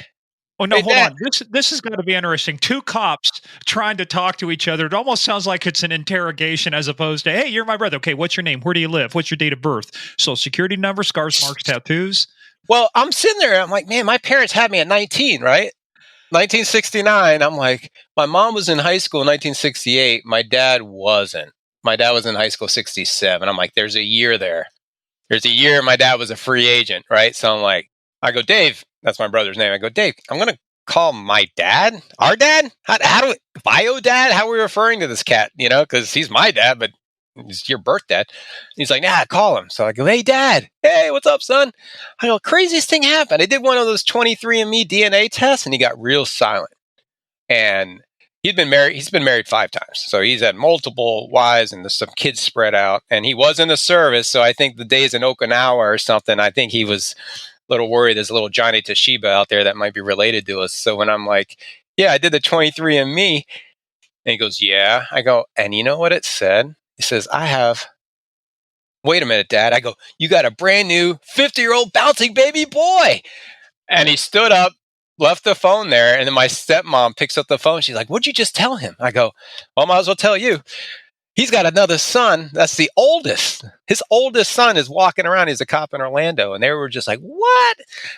Oh, no, hold on. This is going to be interesting. Two cops trying to talk to each other. It almost sounds like it's an interrogation as opposed to, hey, you're my brother. Okay, what's your name? Where do you live? What's your date of birth? Social security number, scars, marks, tattoos? Well, I'm sitting there. I'm like, man, my parents had me at 19, right? 1969. I'm like, my mom was in high school in 1968. My dad wasn't. My dad was in high school 67. I'm like, there's a year there. there's a year my dad was a free agent, right? So I'm like, I go, Dave, that's my brother's name. I go, Dave, I'm going to call my dad, our dad? How do we, bio dad? How are we referring to this cat? You know, because he's my dad, but it's your birth dad. He's like, nah, call him. So I go, hey, dad. Hey, what's up, son? I go, craziest thing happened. I did one of those 23andMe DNA tests, and he got real silent. And he's been married 5 times. So he's had multiple wives and there's some kids spread out. And he was in the service. So I think the days in Okinawa or something, I think he was a little worried there's a little Johnny Toshiba out there that might be related to us. So when I'm like, yeah, I did the 23andMe. And he goes, yeah. I go, and you know what it said? He says, wait a minute, Dad. I go, you got a brand new 50-year-old bouncing baby boy. And he stood up, left the phone there, and then my stepmom picks up the phone. She's like, what'd you just tell him? I go, well, I might as well tell you. He's got another son. That's the oldest. His oldest son is walking around. He's a cop in Orlando. And they were just like, what?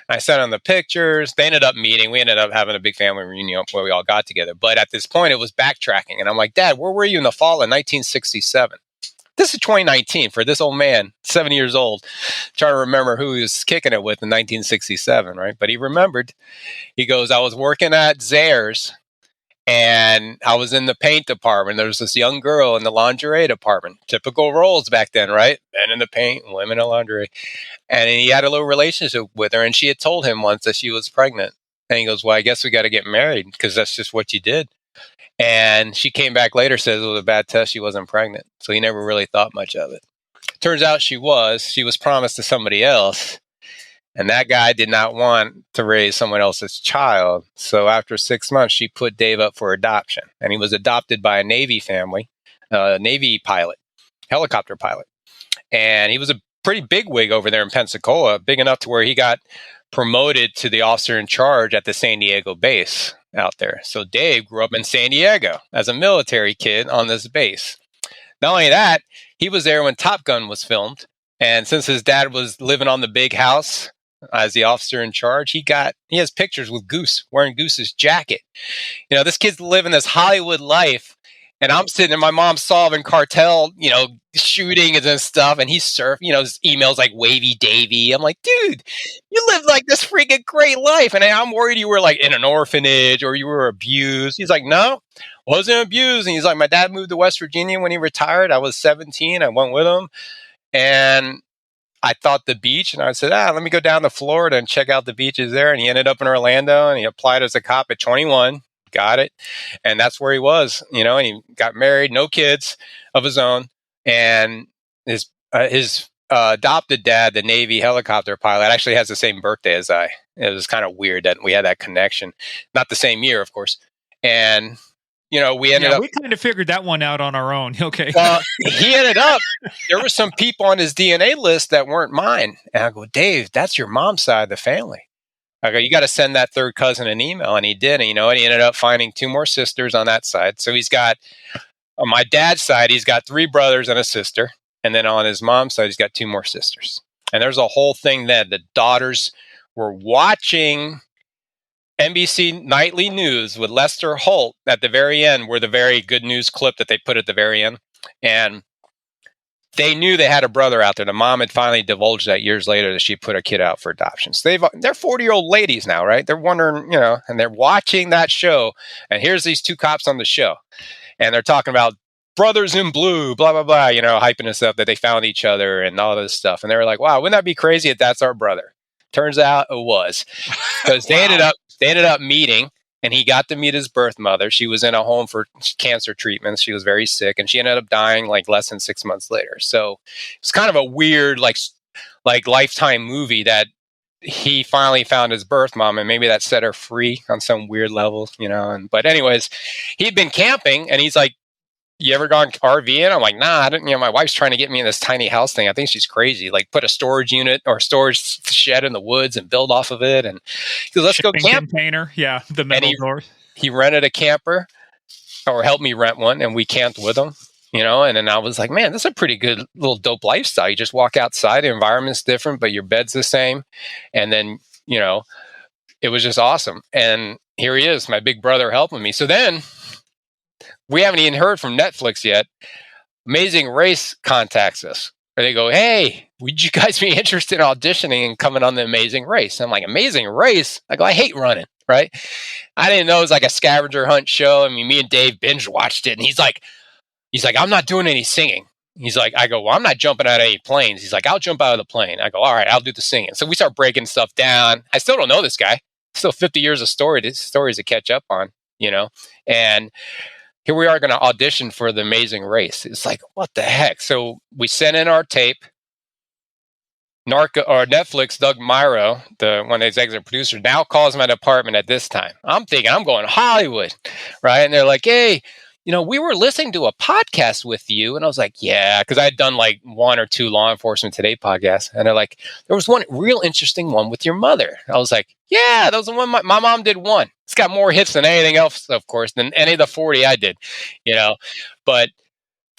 And I sent them the pictures. They ended up meeting. We ended up having a big family reunion where we all got together. But at this point, it was backtracking. And I'm like, Dad, where were you in the fall of 1967? This is 2019 for this old man, 70 years old, trying to remember who he was kicking it with in 1967, right? But he remembered. He goes, I was working at Zayre's and I was in the paint department. There was this young girl in the lingerie department. Typical roles back then, right? Men in the paint, women in lingerie. And he had a little relationship with her and she had told him once that she was pregnant. And he goes, well, I guess we got to get married because that's just what you did. And she came back later, says it was a bad test. She wasn't pregnant. So he never really thought much of it. Turns out she was promised to somebody else. And that guy did not want to raise someone else's child. So after 6 months, she put Dave up for adoption. And he was adopted by a Navy family, Navy pilot, helicopter pilot. And he was a pretty big wig over there in Pensacola, big enough to where he got promoted to the officer in charge at the San Diego base out there. So Dave grew up in San Diego as a military kid on this base. Not only that, he was there when Top Gun was filmed. And since his dad was living on the big house as the officer in charge, he has pictures with Goose wearing Goose's jacket. You know, this kid's living this Hollywood life. And I'm sitting in my mom solving cartel, shootings and stuff. And he's surfing, his emails like Wavy Davy. I'm like, dude, you live like this freaking great life. And I'm worried you were like in an orphanage or you were abused. He's like, no, wasn't abused. And he's like, my dad moved to West Virginia when he retired. I was 17. I went with him. And I thought the beach. And I said, let me go down to Florida and check out the beaches there. And he ended up in Orlando and he applied as a cop at 21. Got it. And that's where he was, and he got married, no kids of his own. And his adopted dad, the Navy helicopter pilot, actually has the same birthday as I. It was kind of weird that we had that connection. Not the same year, of course. And, we ended up. We kind of figured that one out on our own. Okay. Well, he ended up, there were some people on his DNA list that weren't mine. And I go, Dave, that's your mom's side of the family. I go, you got to send that third cousin an email. And he did. And, and he ended up finding 2 more sisters on that side. So he's got, on my dad's side, he's got 3 brothers and a sister. And then on his mom's side, he's got 2 more sisters. And there's a whole thing that the daughters were watching NBC Nightly News with Lester Holt at the very end, were the very good news clip that they put at the very end. And they knew they had a brother out there. The mom had finally divulged that years later that she put a kid out for adoption. So they're 40-year-old ladies now, right? They're wondering, and they're watching that show. And here's these 2 cops on the show. And they're talking about brothers in blue, blah, blah, blah, hyping us up that they found each other and all this stuff. And they were like, wow, wouldn't that be crazy if that's our brother? Turns out it was. Because they ended up meeting. And he got to meet his birth mother. She was in a home for cancer treatments. She was very sick, and she ended up dying like less than 6 months later. So it's kind of a weird, like Lifetime movie that he finally found his birth mom, and maybe that set her free on some weird level, But anyways, he'd been camping, and he's like, "You ever gone RVing?" I'm like, "Nah, I didn't." My wife's trying to get me in this tiny house thing. I think she's crazy. Like, put a storage unit or storage shed in the woods and build off of it. And he goes, let's go camp. Container, yeah, the metal doors. He rented a camper, or helped me rent one, and we camped with him. And then I was like, man, that's a pretty good little dope lifestyle. You just walk outside, the environment's different, but your bed's the same. And then, it was just awesome. And here he is, my big brother helping me. So then we haven't even heard from Netflix yet. Amazing Race contacts us. or they go, hey, would you guys be interested in auditioning and coming on the Amazing Race? I'm like, Amazing Race? I go, I hate running, right? I didn't know it was like a scavenger hunt show. I mean, me and Dave binge watched it, and he's like, I'm not doing any singing. He's like, I go, well, I'm not jumping out of any planes. He's like, I'll jump out of the plane. I go, all right, I'll do the singing. So we start breaking stuff down. I still don't know this guy. Still 50 years of stories to catch up on, and here we are going to audition for the Amazing Race. It's like, what the heck? So we sent in our tape. Netflix, Doug Myro, one of the executive producers, now calls my department at this time. I'm thinking I'm going to Hollywood, right? And they're like, hey, we were listening to a podcast with you. And I was like, yeah, because I had done like one or two Law Enforcement Today podcasts. And they're like, there was one real interesting one with your mother. I was like, yeah, that was the one my mom did one. It's got more hits than anything else, of course, than any of the 40 I did, But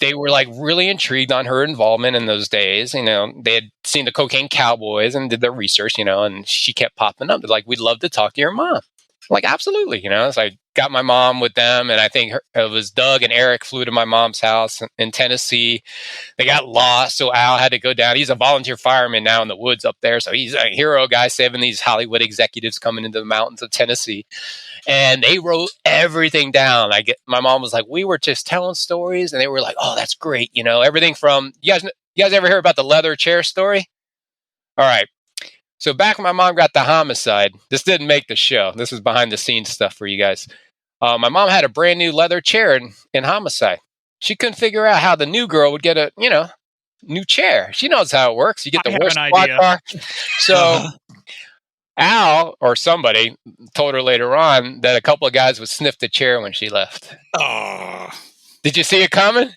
they were like really intrigued on her involvement in those days. They had seen the Cocaine Cowboys and did their research, and she kept popping up. They're like, we'd love to talk to your mom. I'm like, absolutely. So I got my mom with them. And I think it was Doug and Eric flew to my mom's house in Tennessee. They got lost. So Al had to go down. He's a volunteer fireman now in the woods up there. So he's a hero guy saving these Hollywood executives coming into the mountains of Tennessee. And they wrote everything down. My mom was like, we were just telling stories, and they were like, oh, that's great. Everything from you guys ever hear about the leather chair story? All right. So back when my mom got the homicide, this didn't make the show. This is behind the scenes stuff for you guys. My mom had a brand new leather chair in homicide. She couldn't figure out how the new girl would get a new chair. She knows how it works. You get the worst squad car. So Al or somebody told her later on that a couple of guys would sniff the chair when she left. Oh. Did you see it coming?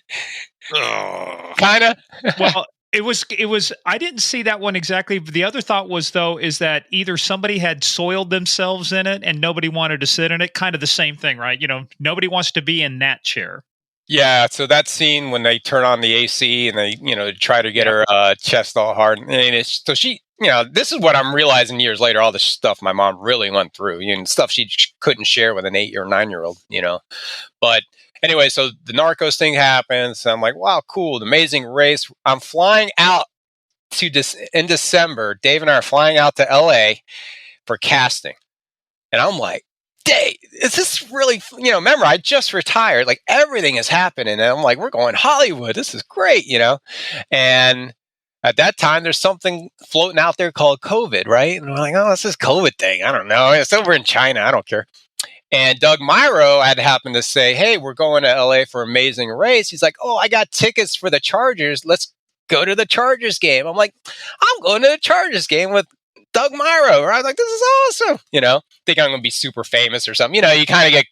Oh. Kind of. Well, it was, I didn't see that one exactly. The other thought was, though, is that either somebody had soiled themselves in it and nobody wanted to sit in it. Kind of the same thing, right? Nobody wants to be in that chair. Yeah, so that scene when they turn on the AC and they, try to get her chest all hard. And so she, this is what I'm realizing years later, all the stuff my mom really went through, stuff she couldn't share with an 8 or 9-year-old, But anyway, so the Narcos thing happens. I'm like, wow, cool. The Amazing Race. I'm flying out in December. Dave and I are flying out to LA for casting. And I'm like, Dave, is this really, remember, I just retired. Like, everything is happening. And I'm like, we're going Hollywood. This is great, And at that time, there's something floating out there called COVID, right? And we're like, oh, it's this COVID thing. I don't know. It's over in China. I don't care. And Doug Myro had happened to say, hey, we're going to LA for Amazing Race. He's like, oh, I got tickets for the Chargers. Let's go to the Chargers game. I'm like, I'm going to the Chargers game with Doug Myro. Right? I was like, this is awesome. Think I'm going to be super famous or something. You kind of get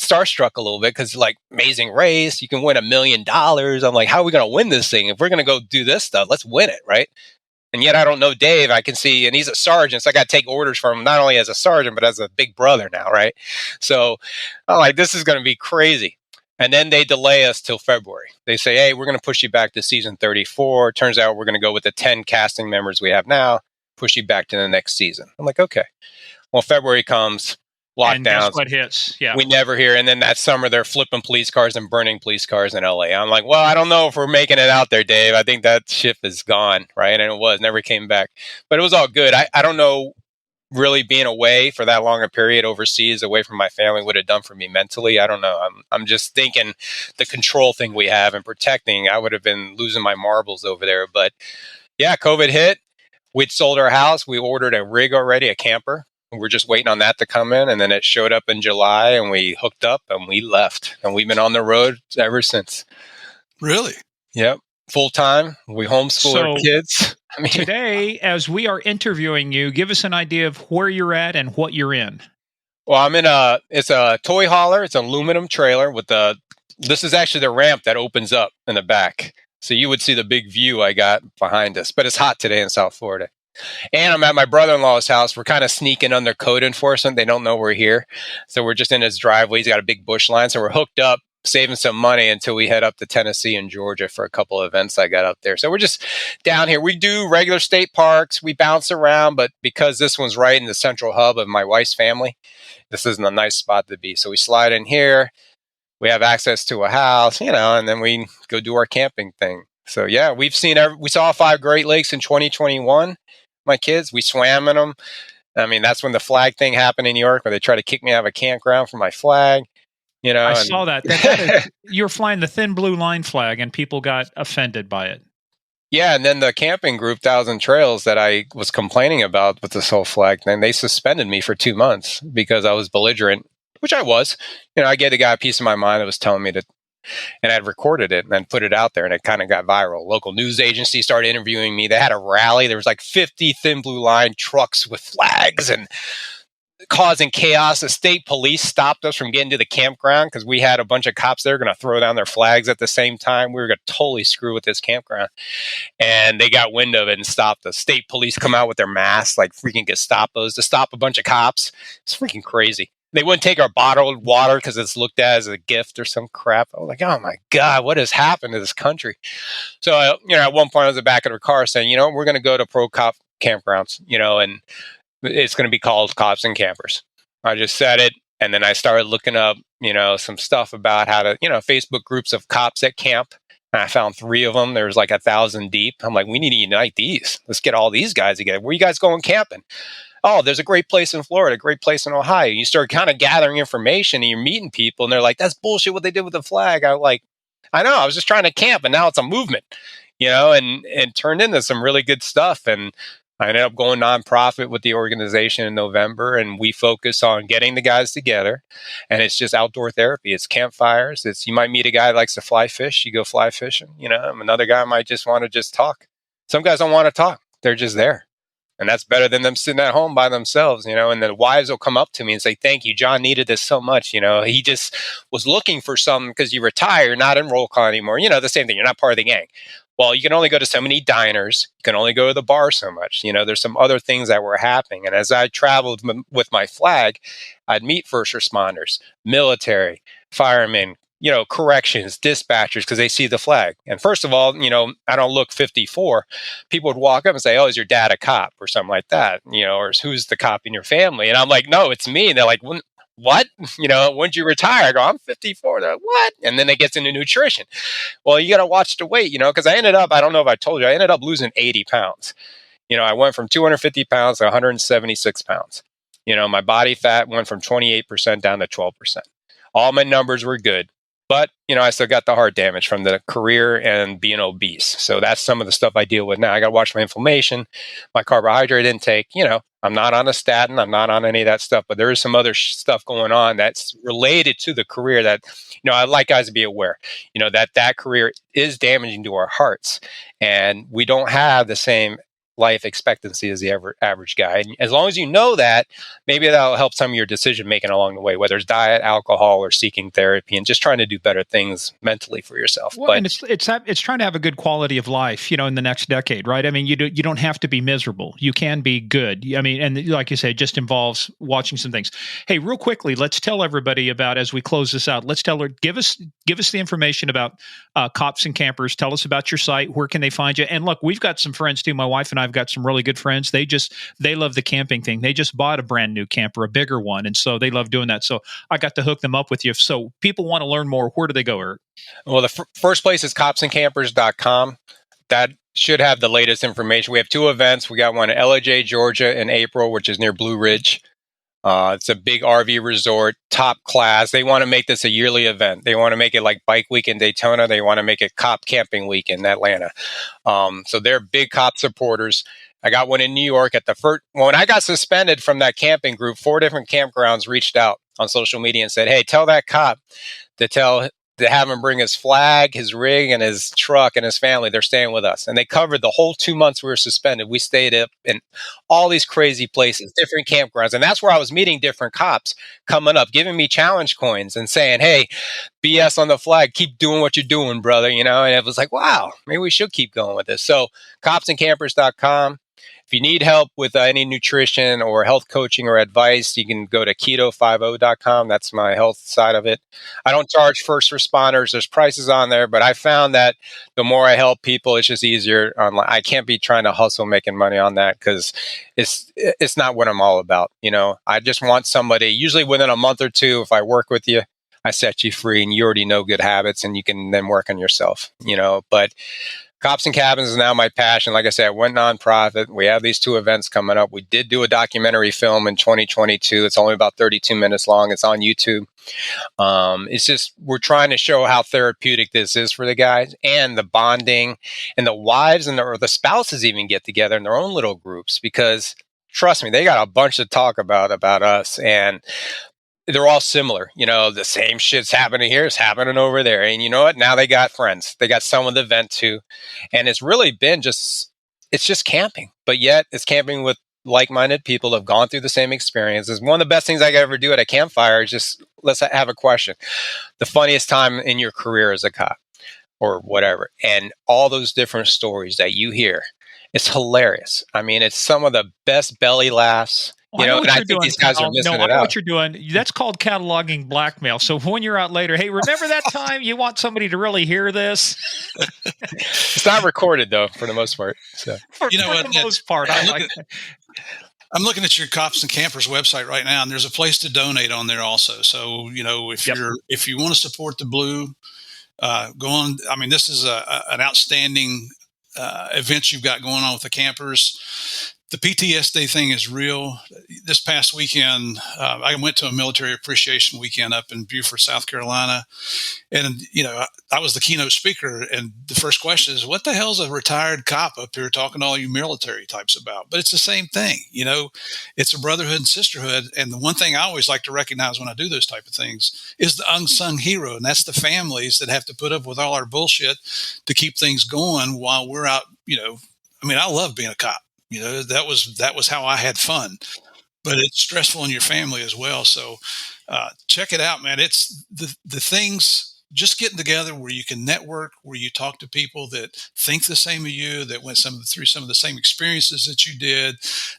starstruck a little bit because like Amazing Race, you can win $1 million. I'm like, how are we going to win this thing? If we're going to go do this stuff, let's win it. Right. And yet I don't know Dave. I can see, and he's a sergeant, so I got to take orders from him, not only as a sergeant, but as a big brother now, right? So I'm like, this is going to be crazy. And then they delay us till February. They say, hey, we're going to push you back to season 34. Turns out we're going to go with the 10 casting members we have now, push you back to the next season. I'm like, okay. Well, February comes, lockdowns. And guess what hits? Yeah. We never hear. And then that summer, they're flipping police cars and burning police cars in LA. I'm like, well, I don't know if we're making it out there, Dave. I think that ship is gone, right? And it never came back. But it was all good. I don't know really being away for that long a period overseas, away from my family, would have done for me mentally. I don't know. I'm just thinking the control thing we have and protecting, I would have been losing my marbles over there. But yeah, COVID hit. We'd sold our house. We ordered a rig already, a camper. We're just waiting on that to come in. And then it showed up in July and we hooked up and we left. And we've been on the road ever since. Really? Yep. Full time. We homeschool our kids. Today, as we are interviewing you, give us an idea of where you're at and what you're in. Well, I'm in it's a toy hauler. It's an aluminum trailer with this is actually the ramp that opens up in the back. So you would see the big view I got behind us. But it's hot today in South Florida. And I'm at my brother-in-law's house. We're kind of sneaking under code enforcement. They don't know we're here. So we're just in his driveway. He's got a big bush line. So we're hooked up, saving some money until we head up to Tennessee and Georgia for a couple of events I got up there. So we're just down here. We do regular state parks. We bounce around. But because this one's right in the central hub of my wife's family, this isn't a nice spot to be. So we slide in here. We have access to a house, and then we go do our camping thing. So yeah, we saw 5 Great Lakes in 2021. My kids, we swam in them. I mean, that's when the flag thing happened in New York, where they tried to kick me out of a campground for my flag. I saw that. That is, you're flying the thin blue line flag, and people got offended by it. Yeah, and then the camping group, Thousand Trails, that I was complaining about with this whole flag thing, they suspended me for 2 months because I was belligerent, which I was. I gave the guy a piece of my mind that was telling me to, and I'd recorded it and then put it out there, and it kind of got viral. Local news agency started interviewing me. They had a rally. There was like 50 thin blue line trucks with flags and causing chaos. The state police stopped us from getting to the campground because we had a bunch of cops there going to throw down their flags at the same time. We were going to totally screw with this campground. And they got wind of it and stopped us. State police come out with their masks like freaking Gestapos to stop a bunch of cops. It's freaking crazy. They wouldn't take our bottled water because it's looked at as a gift or some crap. I was like, oh my God, what has happened to this country? So, at one point I was in the back of the car saying, we're going to go to pro cop campgrounds, and it's going to be called Cops and Campers. I just said it. And then I started looking up, some stuff about how to, Facebook groups of cops at camp. And I found 3 of them. There was like 1,000 deep. I'm like, we need to unite these. Let's get all these guys together. Where are you guys going camping? Oh, there's a great place in Florida, a great place in Ohio. You start kind of gathering information and you're meeting people and they're like, that's bullshit what they did with the flag. I'm like, I know, I was just trying to camp and now it's a movement, and turned into some really good stuff. And I ended up going nonprofit with the organization in November, and we focus on getting the guys together. And it's just outdoor therapy. It's campfires. You might meet a guy that likes to fly fish. You go fly fishing. Another guy might just want to just talk. Some guys don't want to talk. They're just there. And that's better than them sitting at home by themselves, and the wives will come up to me and say, thank you, John needed this so much. He just was looking for something because you retire, not in roll call anymore. The same thing. You're not part of the gang. Well, you can only go to so many diners. You can only go to the bar so much. There's some other things that were happening. And as I traveled with my flag, I'd meet first responders, military, firemen, corrections, dispatchers, because they see the flag. And first of all, I don't look 54. People would walk up and say, oh, is your dad a cop or something like that? Or who's the cop in your family? And I'm like, no, it's me. And they're like, what? When'd you retire? I go, I'm 54. They're like, what? And then it gets into nutrition. Well, you got to watch the weight, because I don't know if I told you, I ended up losing 80 pounds. I went from 250 pounds to 176 pounds. My body fat went from 28% down to 12%. All my numbers were good. But, I still got the heart damage from the career and being obese. So that's some of the stuff I deal with now. I got to watch my inflammation, my carbohydrate intake. I'm not on a statin. I'm not on any of that stuff. But there is some other stuff going on that's related to the career that, I'd like guys to be aware, that career is damaging to our hearts. And we don't have the same life expectancy as the average guy. And as long as you know that, maybe that'll help some of your decision making along the way, whether it's diet, alcohol, or seeking therapy, and just trying to do better things mentally for yourself. Well, and it's trying to have a good quality of life, in the next decade, right? I mean, you don't have to be miserable. You can be good. I mean, and like you say, it just involves watching some things. Hey, real quickly, let's tell everybody about, as we close this out, give us the information about Cops and Campers. Tell us about your site. Where can they find you? And look, we've got some friends too. My wife and I've got some really good friends. They love the camping thing. They just bought a brand new camper, a bigger one. And so they love doing that. So I got to hook them up with you. So people want to learn more. Where do they go, Eric? Well, the first place is copsandcampers.com. That should have the latest information. We have 2 events. We got one in LJ, Georgia in April, which is near Blue Ridge. It's a big RV resort, top class. They want to make this a yearly event. They want to make it like Bike Week in Daytona. They want to make it Cop Camping Week in Atlanta. So they're big cop supporters. I got one in New York at the first. When I got suspended from that camping group, 4 different campgrounds reached out on social media and said, hey, tell that cop to have him bring his flag, his rig, and his truck and his family. They're staying with us. And they covered the whole 2 months we were suspended. We stayed up in all these crazy places, different campgrounds. And that's where I was meeting different cops coming up, giving me challenge coins and saying, hey, BS on the flag, keep doing what you're doing, brother. And it was like, wow, maybe we should keep going with this. So copsandcampers.com. If you need help with any nutrition or health coaching or advice, you can go to keto50.com. That's my health side of it. I don't charge first responders. There's prices on there, but I found that the more I help people, it's just easier online. I can't be trying to hustle making money on that because it's not what I'm all about. I just want somebody, usually within a month or 2, if I work with you, I set you free and you already know good habits and you can then work on yourself, but Cops and Cabins is now my passion. Like I said, I went nonprofit. We have these 2 events coming up. We did do a documentary film in 2022. It's only about 32 minutes long. It's on YouTube. It's just, we're trying to show how therapeutic this is for the guys, and the bonding, and the wives or the spouses even get together in their own little groups, because trust me, they got a bunch to talk about us, and they're all similar. The same shit's happening here, it's happening over there. And you know what? Now they got friends. They got someone to vent to. And it's really been it's just camping. But yet it's camping with like-minded people who have gone through the same experiences. One of the best things I could ever do at a campfire is just, let's have a question. The funniest time in your career as a cop or whatever. And all those different stories that you hear. It's hilarious. I mean, it's some of the best belly laughs. And I think these guys are missing it out. I know what you're doing. That's called cataloging blackmail. So when you're out later, hey, remember that time? You want somebody to really hear this? It's not recorded, though, for the most part. So. For the most part, I like that. I'm looking at your Cops and Campers website right now, and there's a place to donate on there also. So, if you want to support the Blue, go on. I mean, this is an outstanding event you've got going on with the campers. The PTSD thing is real. This past weekend, I went to a military appreciation weekend up in Beaufort, South Carolina. And, I was the keynote speaker. And the first question is, what the hell's a retired cop up here talking to all you military types about? But it's the same thing. It's a brotherhood and sisterhood. And the one thing I always like to recognize when I do those type of things is the unsung hero. And that's the families that have to put up with all our bullshit to keep things going while we're out. I love being a cop. That was how I had fun, but it's stressful in your family as well. So check it out, man. It's the things, just getting together where you can network, where you talk to people that think the same as you, that went through some of the same experiences that you did,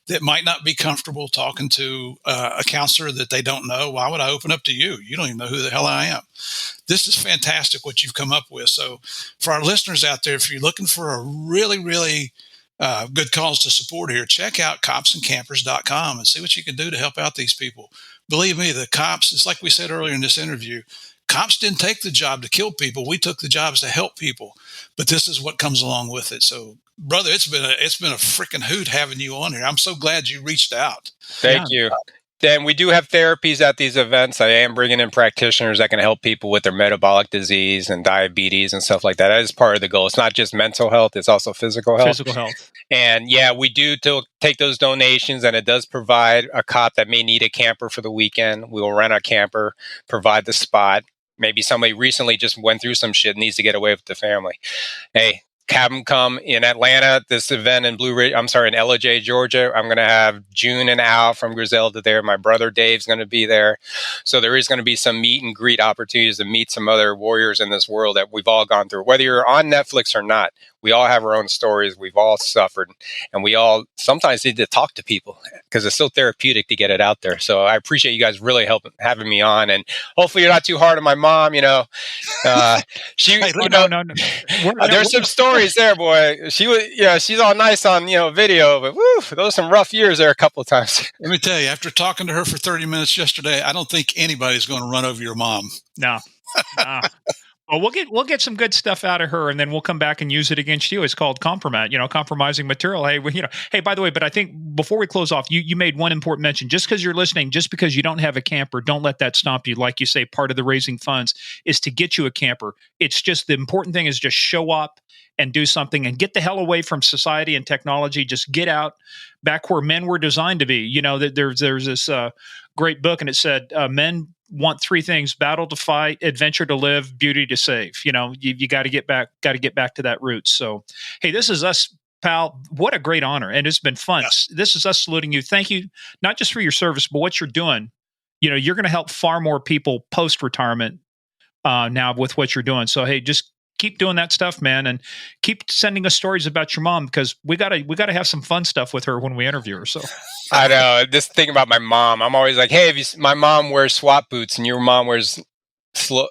that might not be comfortable talking to a counselor that they don't know. Why would I open up to you? You don't even know who the hell I am. This is fantastic what you've come up with. So for our listeners out there, if you're looking for a really, really good cause to support here, check out copsandcampers.com and see what you can do to help out these people. Believe me, the cops, it's like we said earlier in this interview, cops didn't take the job to kill people. We took the jobs to help people, but this is what comes along with it. So, brother, it's been a freaking hoot having you on here. I'm so glad you reached out. Thank you. Dan, we do have therapies at these events. I am bringing in practitioners that can help people with their metabolic disease and diabetes and stuff like that. That is part of the goal. It's not just mental health, it's also physical health. And yeah, we do take those donations, and it does provide a cop that may need a camper for the weekend. We will rent a camper, provide the spot. Maybe somebody recently just went through some shit and needs to get away with the family. Hey, have them come in Atlanta. This event in in LJ, Georgia. I'm going to have June and Al from Griselda there. My brother Dave's going to be there. So there is going to be some meet and greet opportunities to meet some other warriors in this world that we've all gone through. Whether you're on Netflix or not, we all have our own stories. We've all suffered, and we all sometimes need to talk to people because it's so therapeutic to get it out there. So I appreciate you guys really having me on, and hopefully you're not too hard on my mom. There's some stories there, boy. She was, she's all nice on video, but woo, those are some rough years there a couple of times. Let me tell you, after talking to her for 30 minutes yesterday, I don't think anybody's going to run over your mom. No. Well, we'll get some good stuff out of her, and then we'll come back and use it against you. It's called compromising material. Hey, hey, by the way, but I think before we close off, you made one important mention. Just because you're listening, just because you don't have a camper, don't let that stop you. Like you say, part of the raising funds is to get you a camper. It's just the important thing is just show up and do something and get the hell away from society and technology. Just get out back where men were designed to be. There's this great book, and it said men want 3 things: battle to fight, adventure to live, beauty to save. You got to get back to that roots. So, hey, this is us, pal. What a great honor. And it's been fun. Yes. This is us saluting you. Thank you, not just for your service, but what you're doing. You're going to help far more people post-retirement now with what you're doing. So, hey, just keep doing that stuff, man, and keep sending us stories about your mom, because we gotta have some fun stuff with her when we interview her. So I know, this thing about my mom, I'm always like, hey, my mom wears SWAT boots and your mom wears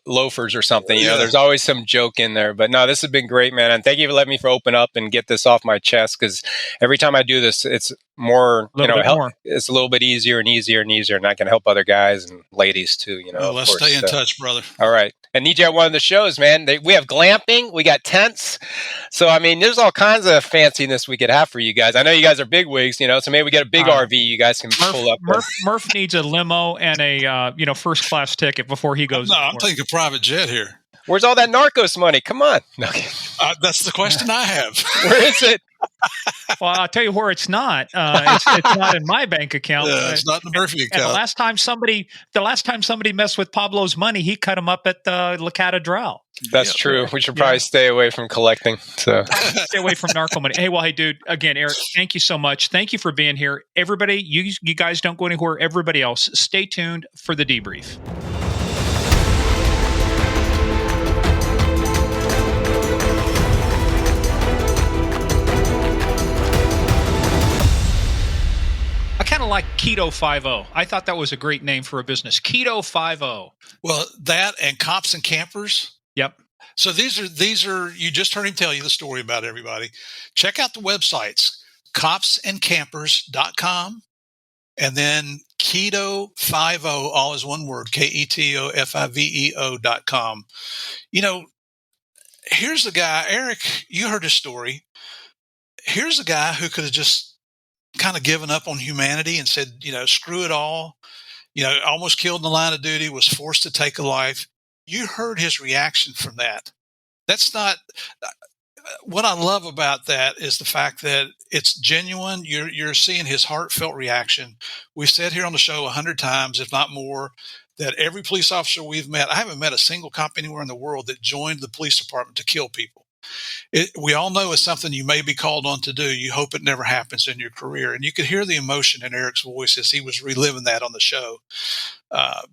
loafers or something. There's always some joke in there. But no, this has been great, man, and thank you for letting me open up and get this off my chest, because every time I do this, it's more, A little bit more. it's a little bit easier and easier and easier, and I can help other guys and ladies too, Well, let's stay in touch, brother. All right. And need you at one of the shows, man. We have glamping, we got tents. So, I mean, there's all kinds of fanciness we could have for you guys. I know you guys are big wigs, so maybe we get a big RV you guys can pull up. Murph needs a limo and a first class ticket before he goes. No, I'm thinking private jet here. Where's all that Narcos money? Come on. No. That's the question I have. Where is it? Well, I'll tell you where it's not. It's not in my bank account. It's not in the Murphy account. And the last time somebody messed with Pablo's money, he cut him up at the La Catedral. That's true. We should probably stay away from collecting. So stay away from narco money. Hey, dude, again, Eric, thank you so much. Thank you for being here. Everybody, you guys don't go anywhere. Everybody else, stay tuned for the debrief. I kind of like Keto 5-0. I thought that was a great name for a business. Keto 5-0. Well, that and Cops and Campers. Yep. So these are you just heard him tell you the story about everybody. Check out the websites, copsandcampers.com and then Keto50, all is one word, KETOFIVEO.com. Here's the guy, Eric, you heard his story. Here's a guy who could have just kind of given up on humanity and said, screw it all, almost killed in the line of duty, was forced to take a life. You heard his reaction from that. That's not what I love about that is the fact that it's genuine. You're seeing his heartfelt reaction. We've said here on the show 100 times, if not more, that every police officer we've met, I haven't met a single cop anywhere in the world that joined the police department to kill people. We all know it's something you may be called on to do. You hope it never happens in your career. And you could hear the emotion in Eric's voice as he was reliving that on the show.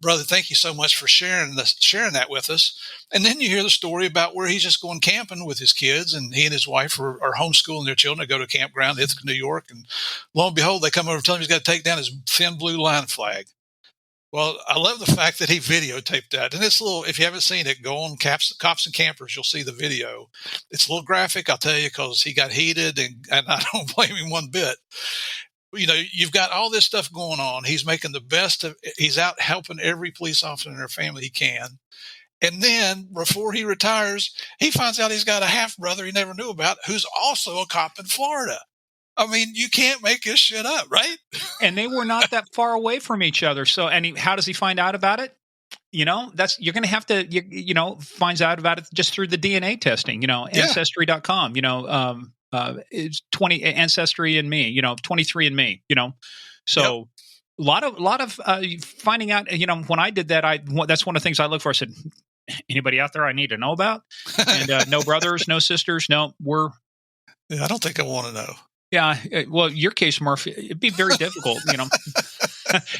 Brother, thank you so much for sharing that with us. And then you hear the story about where he's just going camping with his kids, and he and his wife are homeschooling their children to go to a campground in Ithaca, New York. And lo and behold, they come over and tell him he's got to take down his thin blue line flag. Well, I love the fact that he videotaped that. And it's a little, if you haven't seen it, go on Cops and Campers. You'll see the video. It's a little graphic, I'll tell you, because he got heated, and I don't blame him one bit. You've got all this stuff going on. He's making the best of, he's out helping every police officer in their family he can. And then before he retires, he finds out he's got a half brother he never knew about who's also a cop in Florida. I mean, you can't make this shit up, right? And they were not that far away from each other. So, how does he find out about it? You're going to have to, finds out about it just through the DNA testing, ancestry.com, it's 20 Ancestry and me, 23 and me, so a lot of finding out, when I did that, that's one of the things I look for. I said, anybody out there I need to know about? And no brothers, no sisters. No, I don't think I want to know. Yeah, well, your case, Murphy, it'd be very difficult.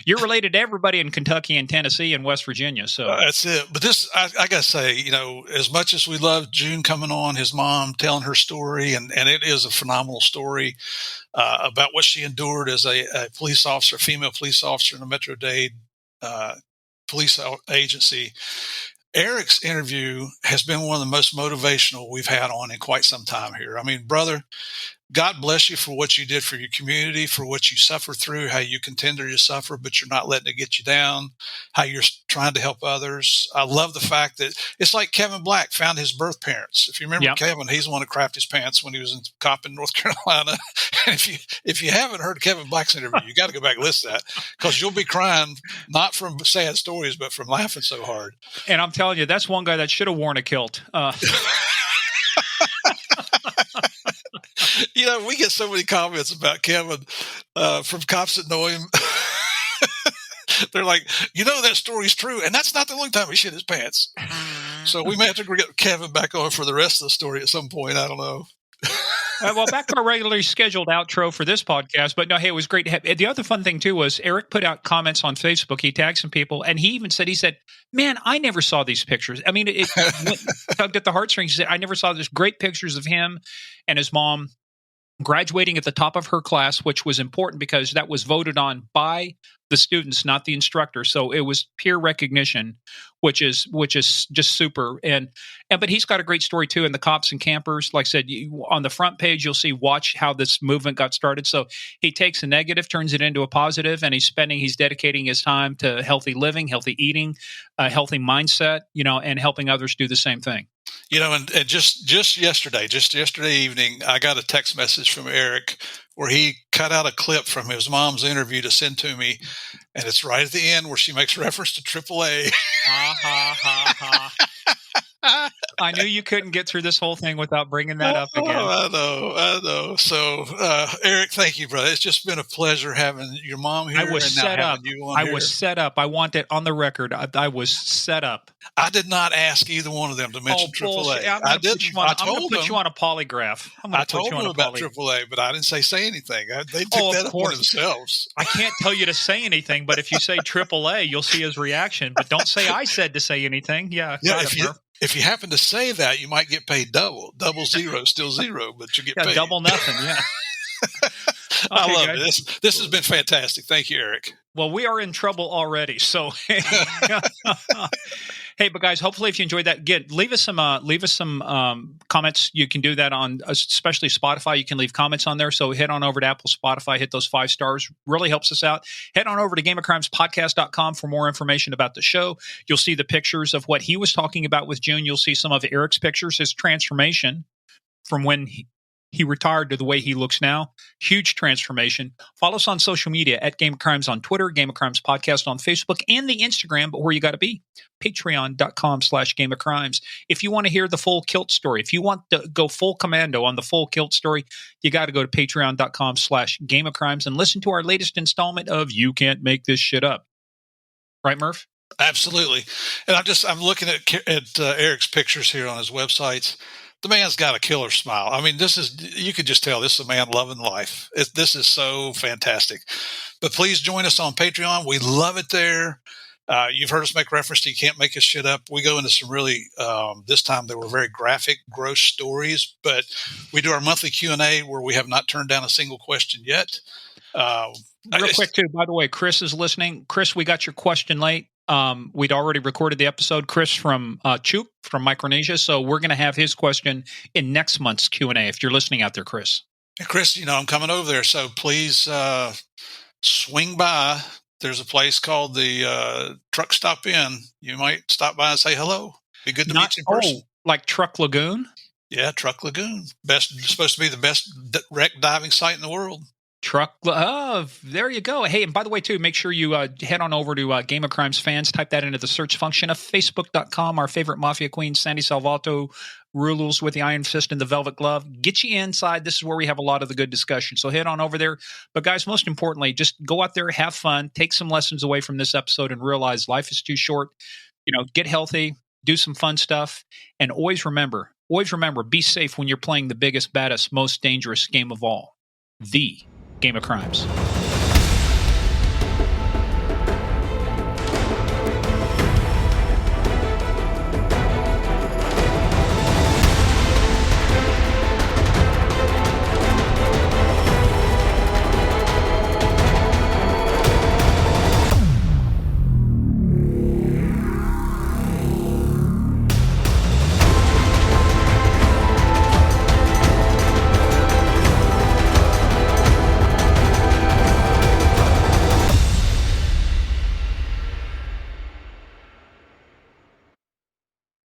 You're related to everybody in Kentucky and Tennessee and West Virginia. So that's it. But this, I got to say, as much as we love June coming on, his mom telling her story, and it is a phenomenal story about what she endured as a police officer, female police officer in the Metro-Dade police agency. Eric's interview has been one of the most motivational we've had on in quite some time here. I mean, brother, God bless you for what you did for your community, for what you suffered through, how you contended to suffer, but you're not letting it get you down, how you're trying to help others. I love the fact that it's like Kevin Black found his birth parents. If you remember Kevin, he's the one who crapped his pants when he was in cop in North Carolina. And if you haven't heard Kevin Black's interview, you got to go back and listen to that, because you'll be crying, not from sad stories, but from laughing so hard. And I'm telling you, that's one guy that should have worn a kilt. We get so many comments about Kevin from cops that know him. They're like, that story's true. And that's not the only time he shit his pants. So we may have to get Kevin back on for the rest of the story at some point. I don't know. Well, back to our regularly scheduled outro for this podcast. But no, hey, it was great. The other fun thing, too, was Eric put out comments on Facebook. He tagged some people, and he even said, man, I never saw these pictures. I mean, it tugged at the heartstrings. He said, I never saw this great pictures of him and his mom graduating at the top of her class, which was important because that was voted on by the students, not the instructor. So it was peer recognition, which is just super. And but he's got a great story too. And the cops and campers, like I said, on the front page, you'll see watch how this movement got started. So he takes a negative, turns it into a positive, and he's dedicating his time to healthy living, healthy eating, a healthy mindset, and helping others do the same thing. And just yesterday evening, I got a text message from Eric where he cut out a clip from his mom's interview to send to me, and it's right at the end where she makes reference to AAA. I knew you couldn't get through this whole thing without bringing that up again. I know. So, Eric, thank you, brother. It's just been a pleasure having your mom here. I was set up. I want it on the record. I was set up. I did not ask either one of them to mention AAA. I'm going to put you on a polygraph. I told them about AAA, but I didn't say anything. They took that upon themselves. I can't tell you to say anything, but if you say AAA, you'll see his reaction. But don't say I said to say anything. Yeah. If you happen to say that, you might get paid double. Double zero, still zero, but you get paid. Double nothing, yeah. I love it. This has been fantastic. Thank you, Eric. Well, we are in trouble already. So, hey, but guys, hopefully if you enjoyed that, again, leave us some comments. You can do that on especially Spotify. You can leave comments on there. So head on over to Apple, Spotify, hit those 5 stars. Really helps us out. Head on over to GameOfCrimesPodcast.com for more information about the show. You'll see the pictures of what he was talking about with June. You'll see some of Eric's pictures, his transformation from when he retired to the way he looks now. Huge transformation. Follow us on social media at Game of Crimes on Twitter, Game of Crimes Podcast on Facebook, and the Instagram. But where you got to be, patreon.com/Game of Crimes. If you want to hear the full kilt story, if you want to go full commando on the full kilt story, you got to go to patreon.com/Game of Crimes and listen to our latest installment of You Can't Make This Shit Up. Right, Murph? Absolutely. And I'm looking at Eric's pictures here on his websites. The man's got a killer smile. I mean, you could just tell this is a man loving life. This is so fantastic. But please join us on Patreon. We love it there. You've heard us make reference to You Can't Make This Shit Up. We go into some really, this time they were very graphic, gross stories, but we do our monthly Q&A where we have not turned down a single question yet. Real quick too, by the way, Chris is listening. Chris, we got your question late. We'd already recorded the episode. Chris from Chuk from Micronesia, so we're going to have his question in next month's Q&A. If you're listening out there, Chris. And Chris, I'm coming over there, so please swing by. There's a place called the Truck Stop Inn. You might stop by and say hello. Be good to meet you in person. Like Truck Lagoon? Yeah, Truck Lagoon. Supposed to be the best wreck diving site in the world. There you go. Hey, and by the way, too, make sure you head on over to Game of Crimes Fans. Type that into the search function of Facebook.com. Our favorite Mafia Queen, Sandy Salvato, rules with the iron fist and the velvet glove. Get you inside. This is where we have a lot of the good discussion. So head on over there. But guys, most importantly, just go out there, have fun, take some lessons away from this episode and realize life is too short. Get healthy, do some fun stuff. And always remember, be safe when you're playing the biggest, baddest, most dangerous game of all, the Game of Crimes.